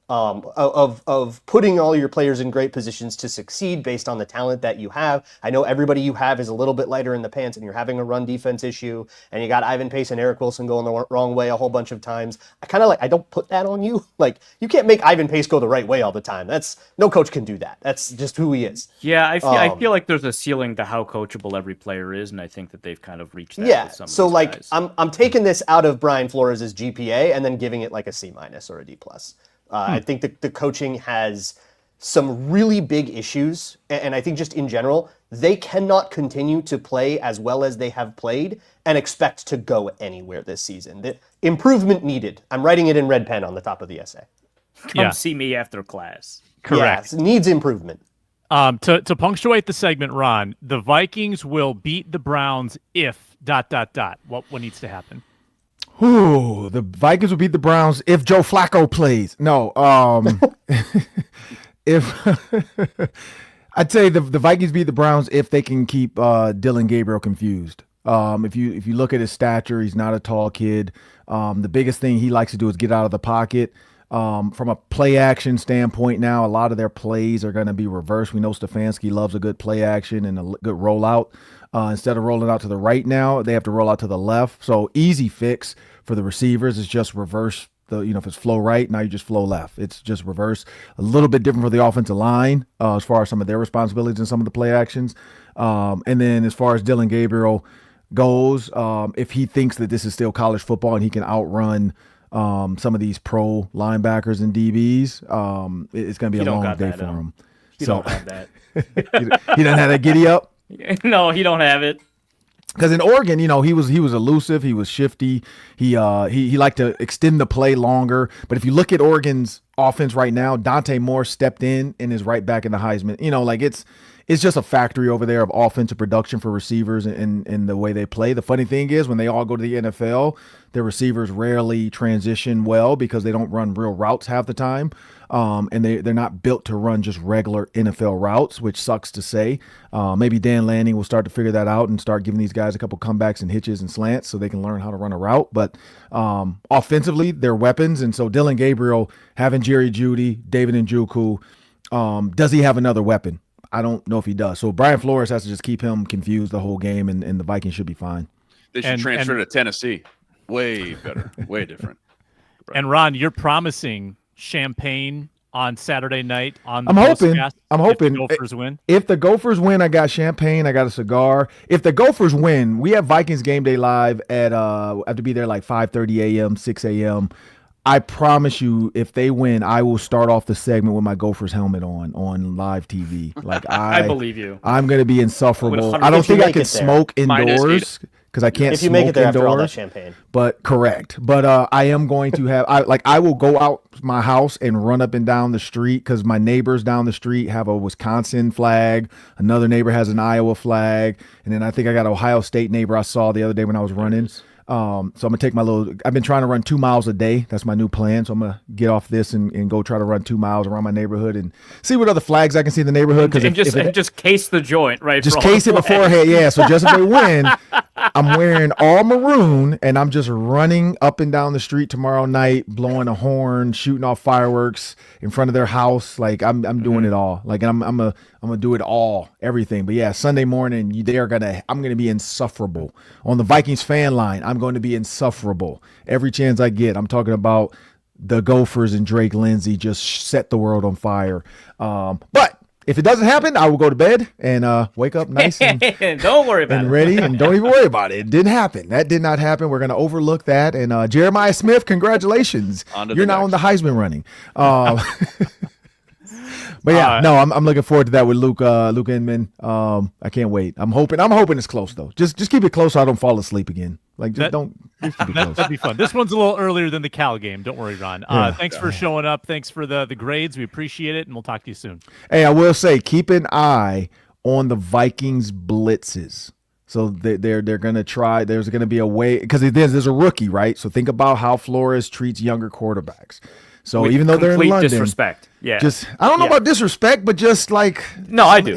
of putting all your players in great positions to succeed based on the talent that you have. I know everybody you have is a little bit lighter in the pants, and you're having a run defense issue, and you got Ivan Pace and Eric Wilson going the wrong way a whole bunch of times. I don't put that on you. Like, you can't make Ivan Pace go the right way all the time. No coach can do that. That's just who he is. Yeah, I feel like there's a ceiling to how coachable every player is, and I think that they've kind of reached that. Yeah, with some of so these like guys. I'm taking this out of Brian Flores' GPA and then giving it like a C- or a D+. I think the coaching has some really big issues, and I think just in general, they cannot continue to play as well as they have played and expect to go anywhere this season. The improvement needed. I'm writing it in red pen on the top of the essay. Come see me after class. Correct. Yeah, needs improvement. To punctuate the segment, Ron, the Vikings will beat the Browns if ... What needs to happen? Ooh, the Vikings will beat the Browns if Joe Flacco plays. No, if I'd say the Vikings beat the Browns if they can keep Dillon Gabriel confused. If you look at his stature, he's not a tall kid. The biggest thing he likes to do is get out of the pocket. From a play action standpoint now, a lot of their plays are going to be reversed. We know Stefanski loves a good play action and a good rollout. Instead of rolling out to the right now, they have to roll out to the left. So easy fix for the receivers is just reverse if it's flow right, now you just flow left. It's just reverse. A little bit different for the offensive line as far as some of their responsibilities and some of the play actions. And then as far as Dillon Gabriel goes, if he thinks that this is still college football and he can outrun some of these pro linebackers and DBs, it's going to be a long day for him. He don't have that. He doesn't have that giddy up? No, he don't have it. Because in Oregon, he was elusive, he was shifty, he liked to extend the play longer. But if you look at Oregon's offense right now, Dante Moore stepped in and is right back in the Heisman. It's just a factory over there of offensive production for receivers and the way they play. The funny thing is when they all go to the NFL, their receivers rarely transition well because they don't run real routes half the time. And they're not built to run just regular NFL routes, which sucks to say. Maybe Dan Lanning will start to figure that out and start giving these guys a couple comebacks and hitches and slants so they can learn how to run a route. But offensively, they're weapons. And so Dillon Gabriel, having Jerry Jeudy, David Njoku, does he have another weapon? I don't know if he does. So Brian Flores has to just keep him confused the whole game, and the Vikings should be fine. They should transfer to Tennessee. Way better, way different. Right. And Ron, you're promising champagne on Saturday night on the I'm hoping if the Gophers win. If the Gophers win, I got champagne, I got a cigar. If the Gophers win, we have Vikings Game Day live at I have to be there like 5:30 a.m., 6 a.m. I promise you, if they win, I will start off the segment with my Gophers helmet on live TV. Like I believe you. I'm going to be insufferable. I don't If you think I make can it there. smoke indoors because I can't If you smoke make it there indoors. after all that champagne. But correct. But I am going to have I will go out my house and run up and down the street because my neighbors down the street have a Wisconsin flag. Another neighbor has an Iowa flag, and then I think I got an Ohio State neighbor I saw the other day when I was running. So I'm gonna take I've been trying to run 2 miles a day. That's my new plan. So I'm gonna get off this and go try to run 2 miles around my neighborhood and see what other flags I can see in the neighborhood. And just case the joint, right? Just case it beforehand, yeah. So just if they win, I'm wearing all maroon and I'm just running up and down the street tomorrow night, blowing a horn, shooting off fireworks in front of their house. Like I'm doing it all. Like I'm gonna do it all, everything. But yeah, Sunday morning, I'm gonna be insufferable on the Vikings fan line. I'm going to be insufferable every chance I get. I'm talking about the Gophers and Drake Lindsay just set the world on fire. But if it doesn't happen, I will go to bed and wake up nice and don't worry about and it. ready, and don't even worry about it. It didn't happen. That did not happen. We're going to overlook that. And Jeremiah Smith, congratulations. You're now in the Heisman running. But yeah, no, I'm looking forward to that with Luke Inman. I can't wait. I'm hoping it's close though. Just keep it close so I don't fall asleep again. Like just keep it close. That'd be fun. This one's a little earlier than the Cal game. Don't worry, Ron. Thanks for showing up. Thanks for the grades. We appreciate it, and we'll talk to you soon. Hey, I will say, keep an eye on the Vikings blitzes. So they're going to try. There's going to be a way because there's a rookie, right? So think about how Flores treats younger quarterbacks. So with even though they're in London, disrespect. Yeah. I don't know about disrespect, but just like I do.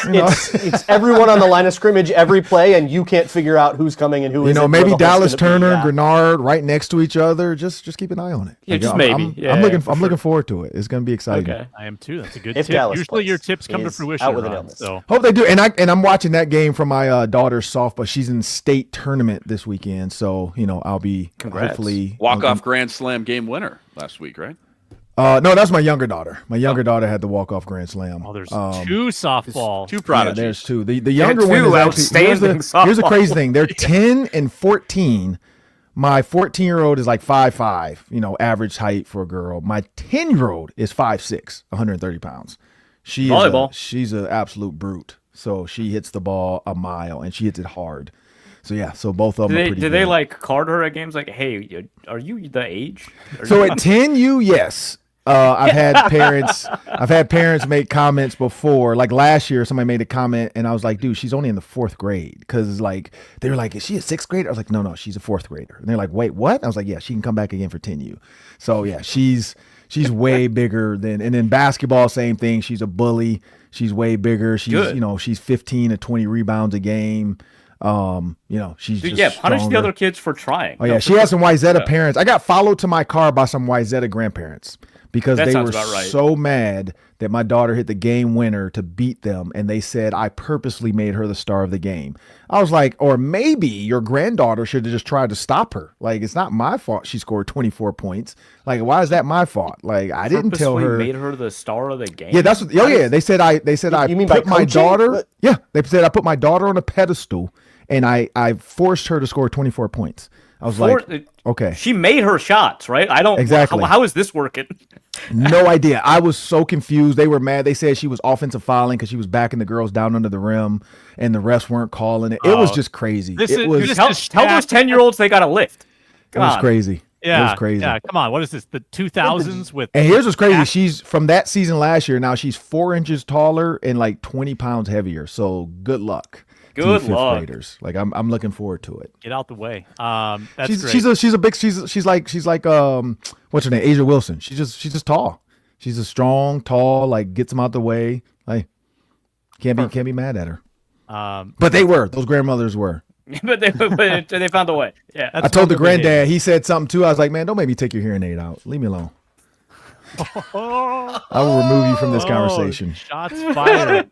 It's everyone on the line of scrimmage every play, and you can't figure out who's coming and who isn't. Maybe Dallas Turner and Grenard right next to each other. Just keep an eye on it. Yeah, just maybe. I'm looking forward to it. It's going to be exciting. Okay. I am too. That's a good if tip. Dallas Usually your tips come to fruition. Ron, so hope they do. And I'm watching that game from my daughter's softball. She's in state tournament this weekend, so I'll be hopefully walk-off Grand Slam game winner last week, right? No, that's my younger daughter. My younger daughter had the walk-off Grand Slam. Oh, there's two softball. Two prodigies. Yeah, there's two. The younger one is actually here's the crazy thing. They're 10 and 14. My 14-year-old is like 5'5", average height for a girl. My 10-year-old is 5'6", 130 pounds. She's an absolute brute. So she hits the ball a mile, and she hits it hard. So yeah, both of them are pretty good. Do they like card her at games like, hey, are you the age? So at 10U, yes. I've had parents make comments before. Like last year, somebody made a comment, and I was like, "Dude, she's only in the 4th grade." Because they were like, "Is she a 6th grader?" I was like, "No, she's a 4th grader." And they're like, "Wait, what?" I was like, "Yeah, she can come back again for 10U." So yeah, she's way bigger than. And then basketball, same thing. She's a bully. She's way bigger. She's good. She's 15 to 20 rebounds a game. She's just punish stronger. the other kids for trying. Oh yeah, she has some Wyzetta parents. I got followed to my car by some Wyzetta grandparents. because That they sounds were about right. so mad that my daughter hit the game winner to beat them, and they said I purposely made her the star of the game. I was like, or maybe your granddaughter should have just tried to stop her. Like, it's not my fault she scored 24 points. Like, why is that my fault? Like, I didn't tell Purposely her. made her the star of the game. Yeah, that's what. Oh yeah, they said I You mean by put my coaching? daughter. What? Yeah, they said I put my daughter on a pedestal, and I forced her to score 24 points. I was like, okay, She made her shots, right? I don't Exactly. How is this working? no idea. I was so confused. They were mad. They said she was offensive fouling because she was backing the girls down under the rim, and the refs weren't calling it. It was just crazy. It was Tell those 10-year-olds they got to lift. it was crazy. Yeah, It was crazy. Yeah, come on. What is this? The 2000s with And here's what's crazy. She's from that season last year. Now she's 4 inches taller and like 20 pounds heavier. So good luck. to you Good fifth luck. graders. Like I'm looking forward to it. Get out the way. That's She's great. she's like what's her name? Asia Wilson. She's just tall. She's a strong, tall, like gets them out the way. Like can't be mad at her. But those grandmothers were. but they found a way. Yeah. I told the granddad, he said something too. I was like, man, don't make me take your hearing aid out. Leave me alone. I will remove you from this conversation. Shots fired.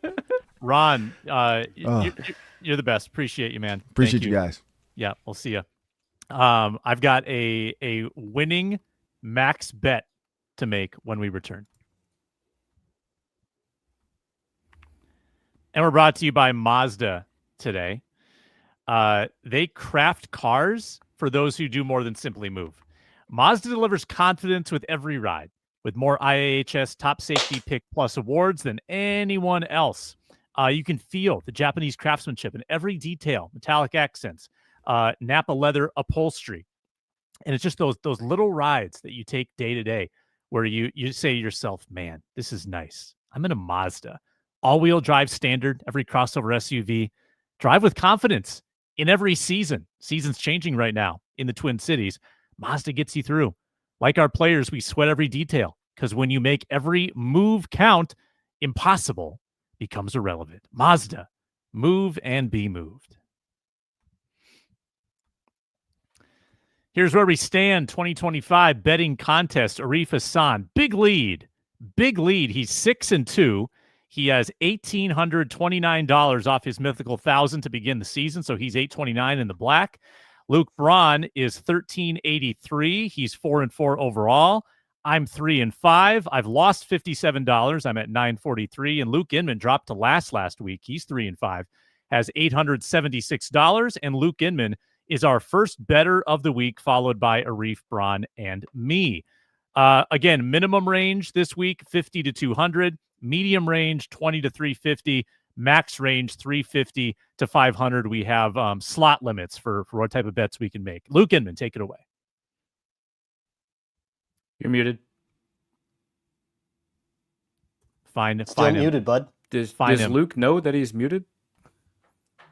Ron, you're the best. Appreciate you, man. Appreciate Thank you guys. Yeah, we'll see you. I've got a winning max bet to make when we return. And we're brought to you by Mazda today. They craft cars for those who do more than simply move. Mazda delivers confidence with every ride, with more IAHS Top Safety Pick Plus awards than anyone else. You can feel the Japanese craftsmanship in every detail, metallic accents, Napa leather upholstery. And it's just those little rides that you take day to day where you say to yourself, man, this is nice. I'm in a Mazda. All-wheel drive standard, every crossover SUV. Drive with confidence in every season. Season's changing right now in the Twin Cities. Mazda gets you through. Like our players, we sweat every detail because when you make every move count, impossible becomes irrelevant. Mazda, move and be moved. Here's where we stand. 2025 betting contest. Arif Hasan, big lead. He's 6-2. He has $1,829 off his mythical 1,000 to begin the season, so he's $829 in the black. Luke Braun is $1,383. He's 4-4 overall. I'm 3-5. I've lost $57. I'm at $943. And Luke Inman dropped to last week. He's 3-5, has $876. And Luke Inman is our first bettor of the week, followed by Arif, Braun, and me. Again, minimum range this week, 50 to 200. Medium range, 20 to 350. Max range, 350 to 500. We have slot limits for what type of bets we can make. Luke Inman, take it away. You're muted. Find Still him. muted, bud. Does him. Luke know that he's muted?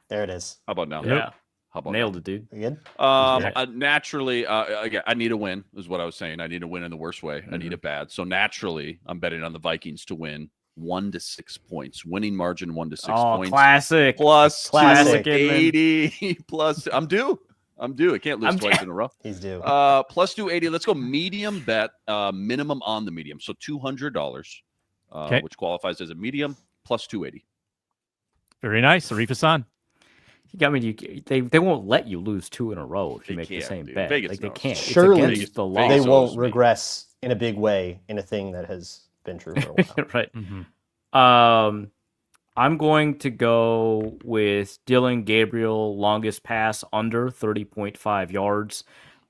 There it is. How about now? Yeah. How about Nailed it, dude. You good? Naturally, again, I need a win, is what I was saying. I need a win in the worst way. I need it bad. So naturally, I'm betting on the Vikings to win 1 to 6 points. Winning margin 1 to 6 points. Classic. Plus Classic. 280. Plus, I'm due. I can't lose twice in a row. He's due. Plus 280. Let's go medium bet. Minimum on the medium. So $200, Okay. which qualifies as a medium, plus 280. Very nice. Arif Hasan. I mean, they won't let you lose 2 in a row if you They make the can't, same dude. bet. Vegas Like they knows. can't. Surely it's against the law. They Vegas won't owes me. regress in a big way in a thing that has been true for a while. Right. Mm-hmm. I'm going to go with Dillon Gabriel longest pass under 30.5 yards.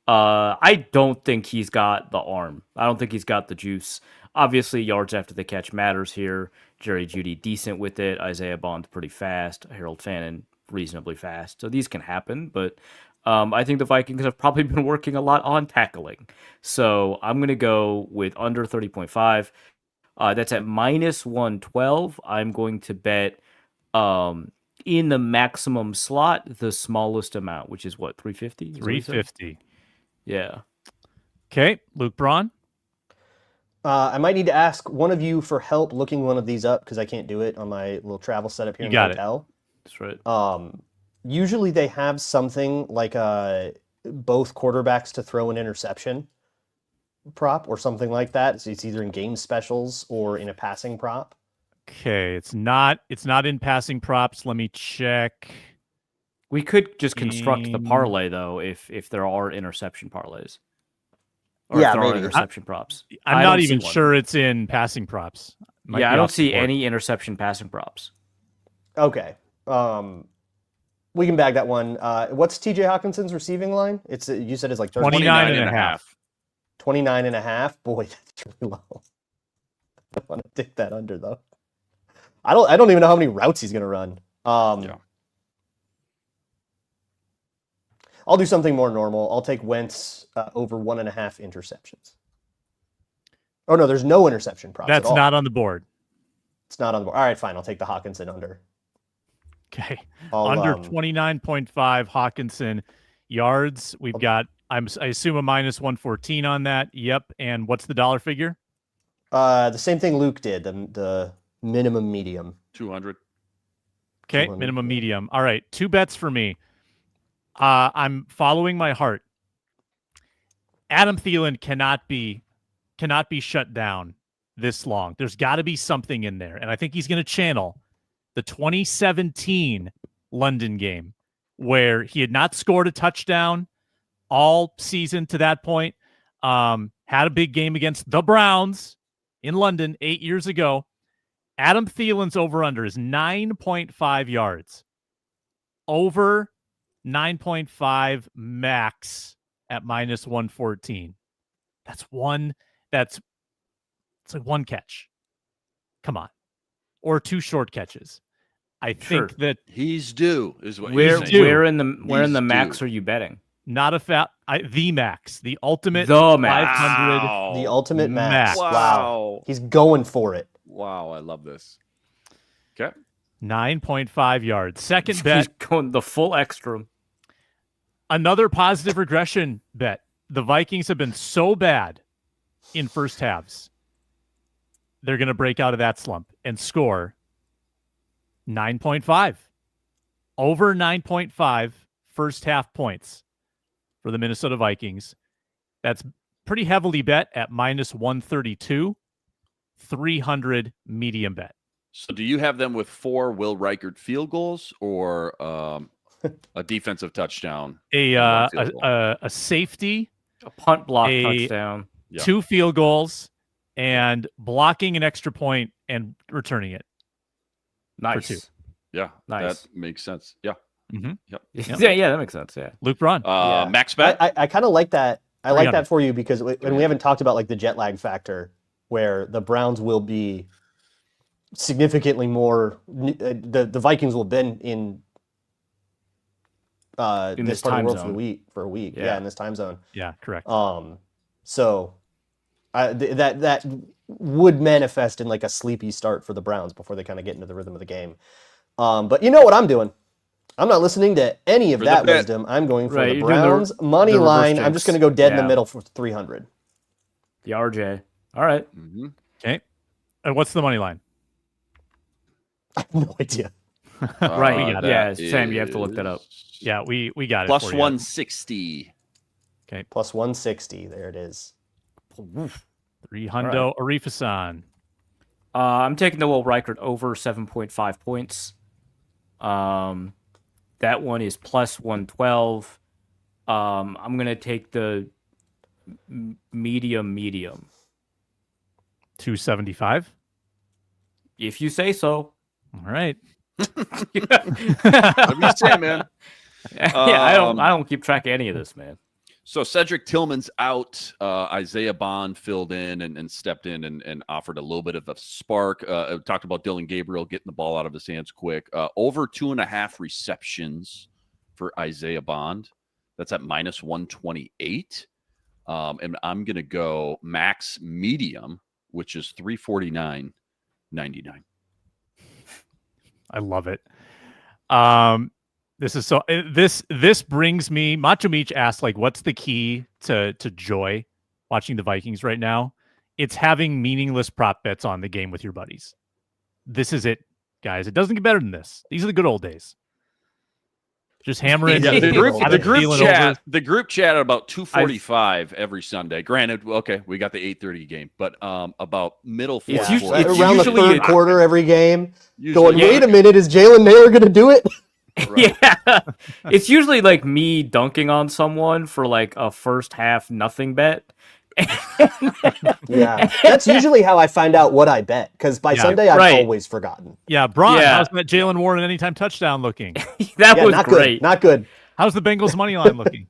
I don't think he's got the arm. I don't think he's got the juice. Obviously, yards after the catch matters here. Jerry Jeudy decent with it. Isaiah Bond pretty fast. Harold Fannin reasonably fast. So these can happen, but I think the Vikings have probably been working a lot on tackling. So I'm going to go with under 30.5. That's at minus 112. I'm going to bet in the maximum slot, the smallest amount, which is what, 350? 350. Yeah. Okay. Luke Braun. I might need to ask one of you for help looking one of these up because I can't do it on my little travel setup here in the hotel. That's right. Usually they have something like both quarterbacks to throw an interception. prop or something like that. So it's either in game specials or in a passing prop. Okay, it's not in passing props. Let me check. We could just construct the parlay though, if there are interception parlays. Or Yeah, if there are maybe. interception props. I'm I not don't even see one. sure it's in passing props. Might Yeah, be I don't off the see board. any interception passing props. Okay. We can bag that one. What's TJ Hawkinson's receiving line? You said it's like 29 and a half. 29 and a half. Boy, that's really low. I want to take that under though. I don't even know how many routes he's going to run. Yeah. I'll do something more normal. I'll take Wentz over 1.5 interceptions. Oh no, there's no interception props. That's at all. not on the board. It's not on the board. All right, fine. I'll take the Hawkinson under. Okay. I'll, Under 29.5 Hawkinson yards. We've got, I assume, a minus 114 on that. Yep. And what's the dollar figure? The same thing Luke did. The minimum medium. 200. Okay. 200, Minimum yeah. medium. All right. 2 bets for me. I'm following my heart. Adam Thielen cannot be shut down this long. There's got to be something in there. And I think he's going to channel the 2017 London game where he had not scored a touchdown all season to that point. Had a big game against the Browns in London 8 years ago. Adam Thielen's over-under is 9.5 yards. Over 9.5 max at minus 114. It's like one catch. Come on. Or 2 short catches. I think that he's due is what Where he's saying. where in the max due. are you betting? not a the max, the ultimate The max. 500. Wow. The ultimate max. Max. Wow. He's going for it. Wow, I love this. Okay. 9.5 yards. Second He's bet, going the full extra. another positive regression bet. The Vikings have been so bad in first halves. They're going to break out of that slump and score 9.5. Over 9.5 first half points for the Minnesota Vikings. That's pretty heavily bet at minus 132. 300 medium bet. So do you have them with 4 Will Reichert field goals or a defensive touchdown? A safety, A punt block A- touchdown. Yeah. 2 field goals, and blocking an extra point and returning it. Nice. 2. Yeah, Nice. that makes sense. Yeah. Mm-hmm. Yep. Yeah, that makes sense. Yeah. Luke Braun. Yeah. Max bet? I kind of like that. I like 300. that for you because and we haven't talked about like the jet lag factor where the Browns will be significantly more. The Vikings will have been in In this this part of time the world zone. for a week. Yeah. Yeah, in this time zone. Yeah, correct. So that would manifest in like a sleepy start for the Browns before they kind of get into the rhythm of the game. But you know what I'm doing? I'm not listening to any of For the that bet. wisdom. I'm going for Right, the you're doing the- Browns money the reverse line. I'm jinx. just going to go dead in the Yeah. middle for 300. The RJ. All right. Mm-hmm. Okay. And what's the money line? I have no idea. Right. we got it. Yeah, Sam, you have to look that up. Yeah, we got it. Plus for you. 160. Plus 160. There it is. 3 hundo. Arif Hasan. I'm taking the Will Reichert over 7.5 points. That one is plus 112. I'm gonna take the medium, 275. if you say so. All right. What do you say, man? Yeah, I don't keep track of any of this, man. So Cedric Tillman's out. Isaiah Bond filled in and stepped in and offered a little bit of a spark. Talked about Dillon Gabriel getting the ball out of his hands quick. Over 2.5 receptions for Isaiah Bond. That's at minus 128. And I'm going to go max medium, which is 349.99. I love it. This is so. This brings me. Macho Meech asked, like, what's the key to joy watching the Vikings right now? It's having meaningless prop bets on the game with your buddies. This is it, guys. It doesn't get better than this. These are the good old days. Just hammering. Yeah, the group Feeling the group chat at about 2:45 every Sunday. Granted, okay, we got the 8:30 game, but about middle fourth It's usually- quarter. it's around the usually third an- quarter every game. Usually, Going, wait a minute, is Jalen Naylor going to do it? right. Yeah, it's usually like me dunking on someone for like a first half nothing bet. Yeah, that's usually how I find out what I bet, because by Sunday I've right. always forgotten. Yeah, Braun, Yeah. how's that Jalen Warren anytime touchdown looking? That Yeah, was not great. good. Not good. How's the Bengals money line looking?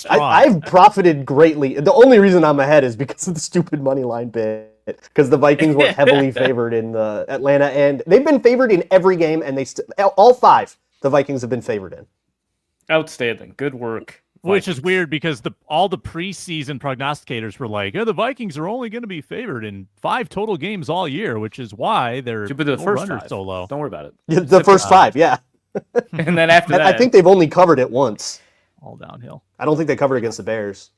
I've profited greatly. The only reason I'm ahead is because of the stupid money line bit, because the Vikings were heavily favored in the Atlanta, and they've been favored in every game, and all 5 the Vikings have been favored in. Outstanding. Good work. Which is Vikings. weird because all the preseason prognosticators were like, the Vikings are only going to be favored in 5 total games all year, which is why they're But the first runners 5. so low. Don't worry about it. The first 5, yeah. And then after And that, I think they've only covered it once. All downhill. I don't think they covered against the Bears.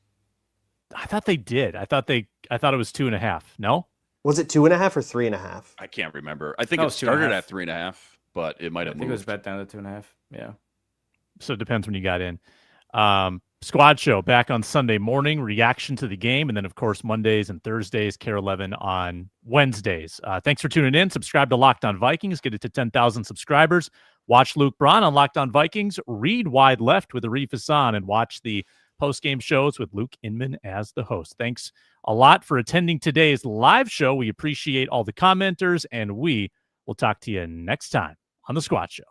I thought they did. I thought it was 2.5. No? Was it 2.5 or 3.5? I can't remember. I think No, it it's started 2.5. at 3.5, but it might I have think it was moved. bet down to 2.5. Yeah. So it depends when you got in. Squad show back on Sunday morning, reaction to the game, and then of course Mondays and Thursdays, Care 11 on Wednesdays. Thanks for tuning in. Subscribe to Locked On Vikings. Get it to 10,000 subscribers. Watch Luke Braun on Locked On Vikings. Read Wide Left with Arif Hasan, and watch the post-game shows with Luke Inman as the host. Thanks a lot for attending today's live show. We appreciate all the commenters, and we will talk to you next time on the Squad Show.